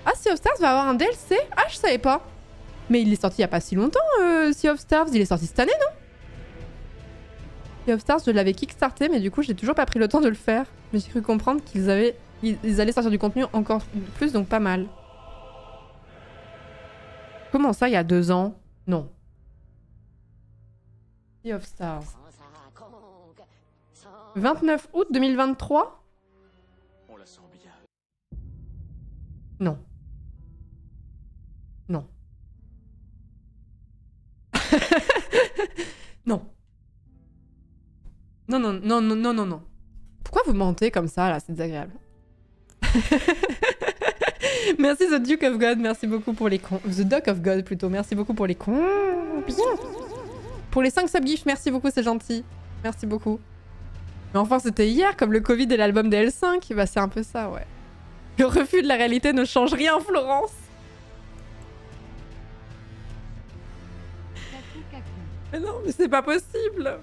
Ah, Sea of Stars va avoir un DLC? Ah, je savais pas. Mais il est sorti il y a pas si longtemps, Sea of Stars. Il est sorti cette année, non? Sea of Stars, je l'avais kickstarté, mais du coup, j'ai toujours pas pris le temps de le faire. Mais j'ai cru comprendre qu'ils allaient sortir du contenu encore plus, donc pas mal. Comment ça, il y a 2 ans? Non. Sea of Stars. 29 août 2023? On la sent bien. Non. Non. Non. Non. Pourquoi vous mentez comme ça, là? C'est désagréable. Merci The Duke of God, merci beaucoup pour les cons. The Duck of God, plutôt. Merci beaucoup pour les cons. Pour les 5 subgifts, merci beaucoup, c'est gentil. Merci beaucoup. Mais enfin, c'était hier, comme le Covid et l'album des L5. Bah, c'est un peu ça, ouais. Le refus de la réalité ne change rien, Florence. Mais non, mais c'est pas possible.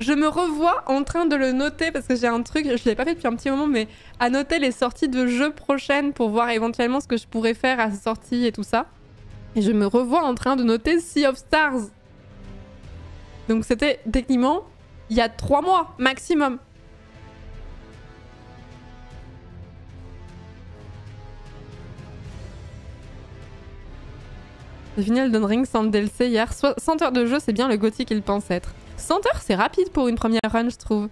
Je me revois en train de le noter parce que j'ai un truc, je l'ai pas fait depuis un petit moment, mais à noter les sorties de jeux prochaines pour voir éventuellement ce que je pourrais faire à sa sortie et tout ça. Et je me revois en train de noter Sea of Stars. Donc c'était techniquement il y a 3 mois maximum. J'ai fini Elden Ring sans DLC hier. 100 heures de jeu, c'est bien le Gotti qu'il pense être. 100 heures, c'est rapide pour une première run, je trouve.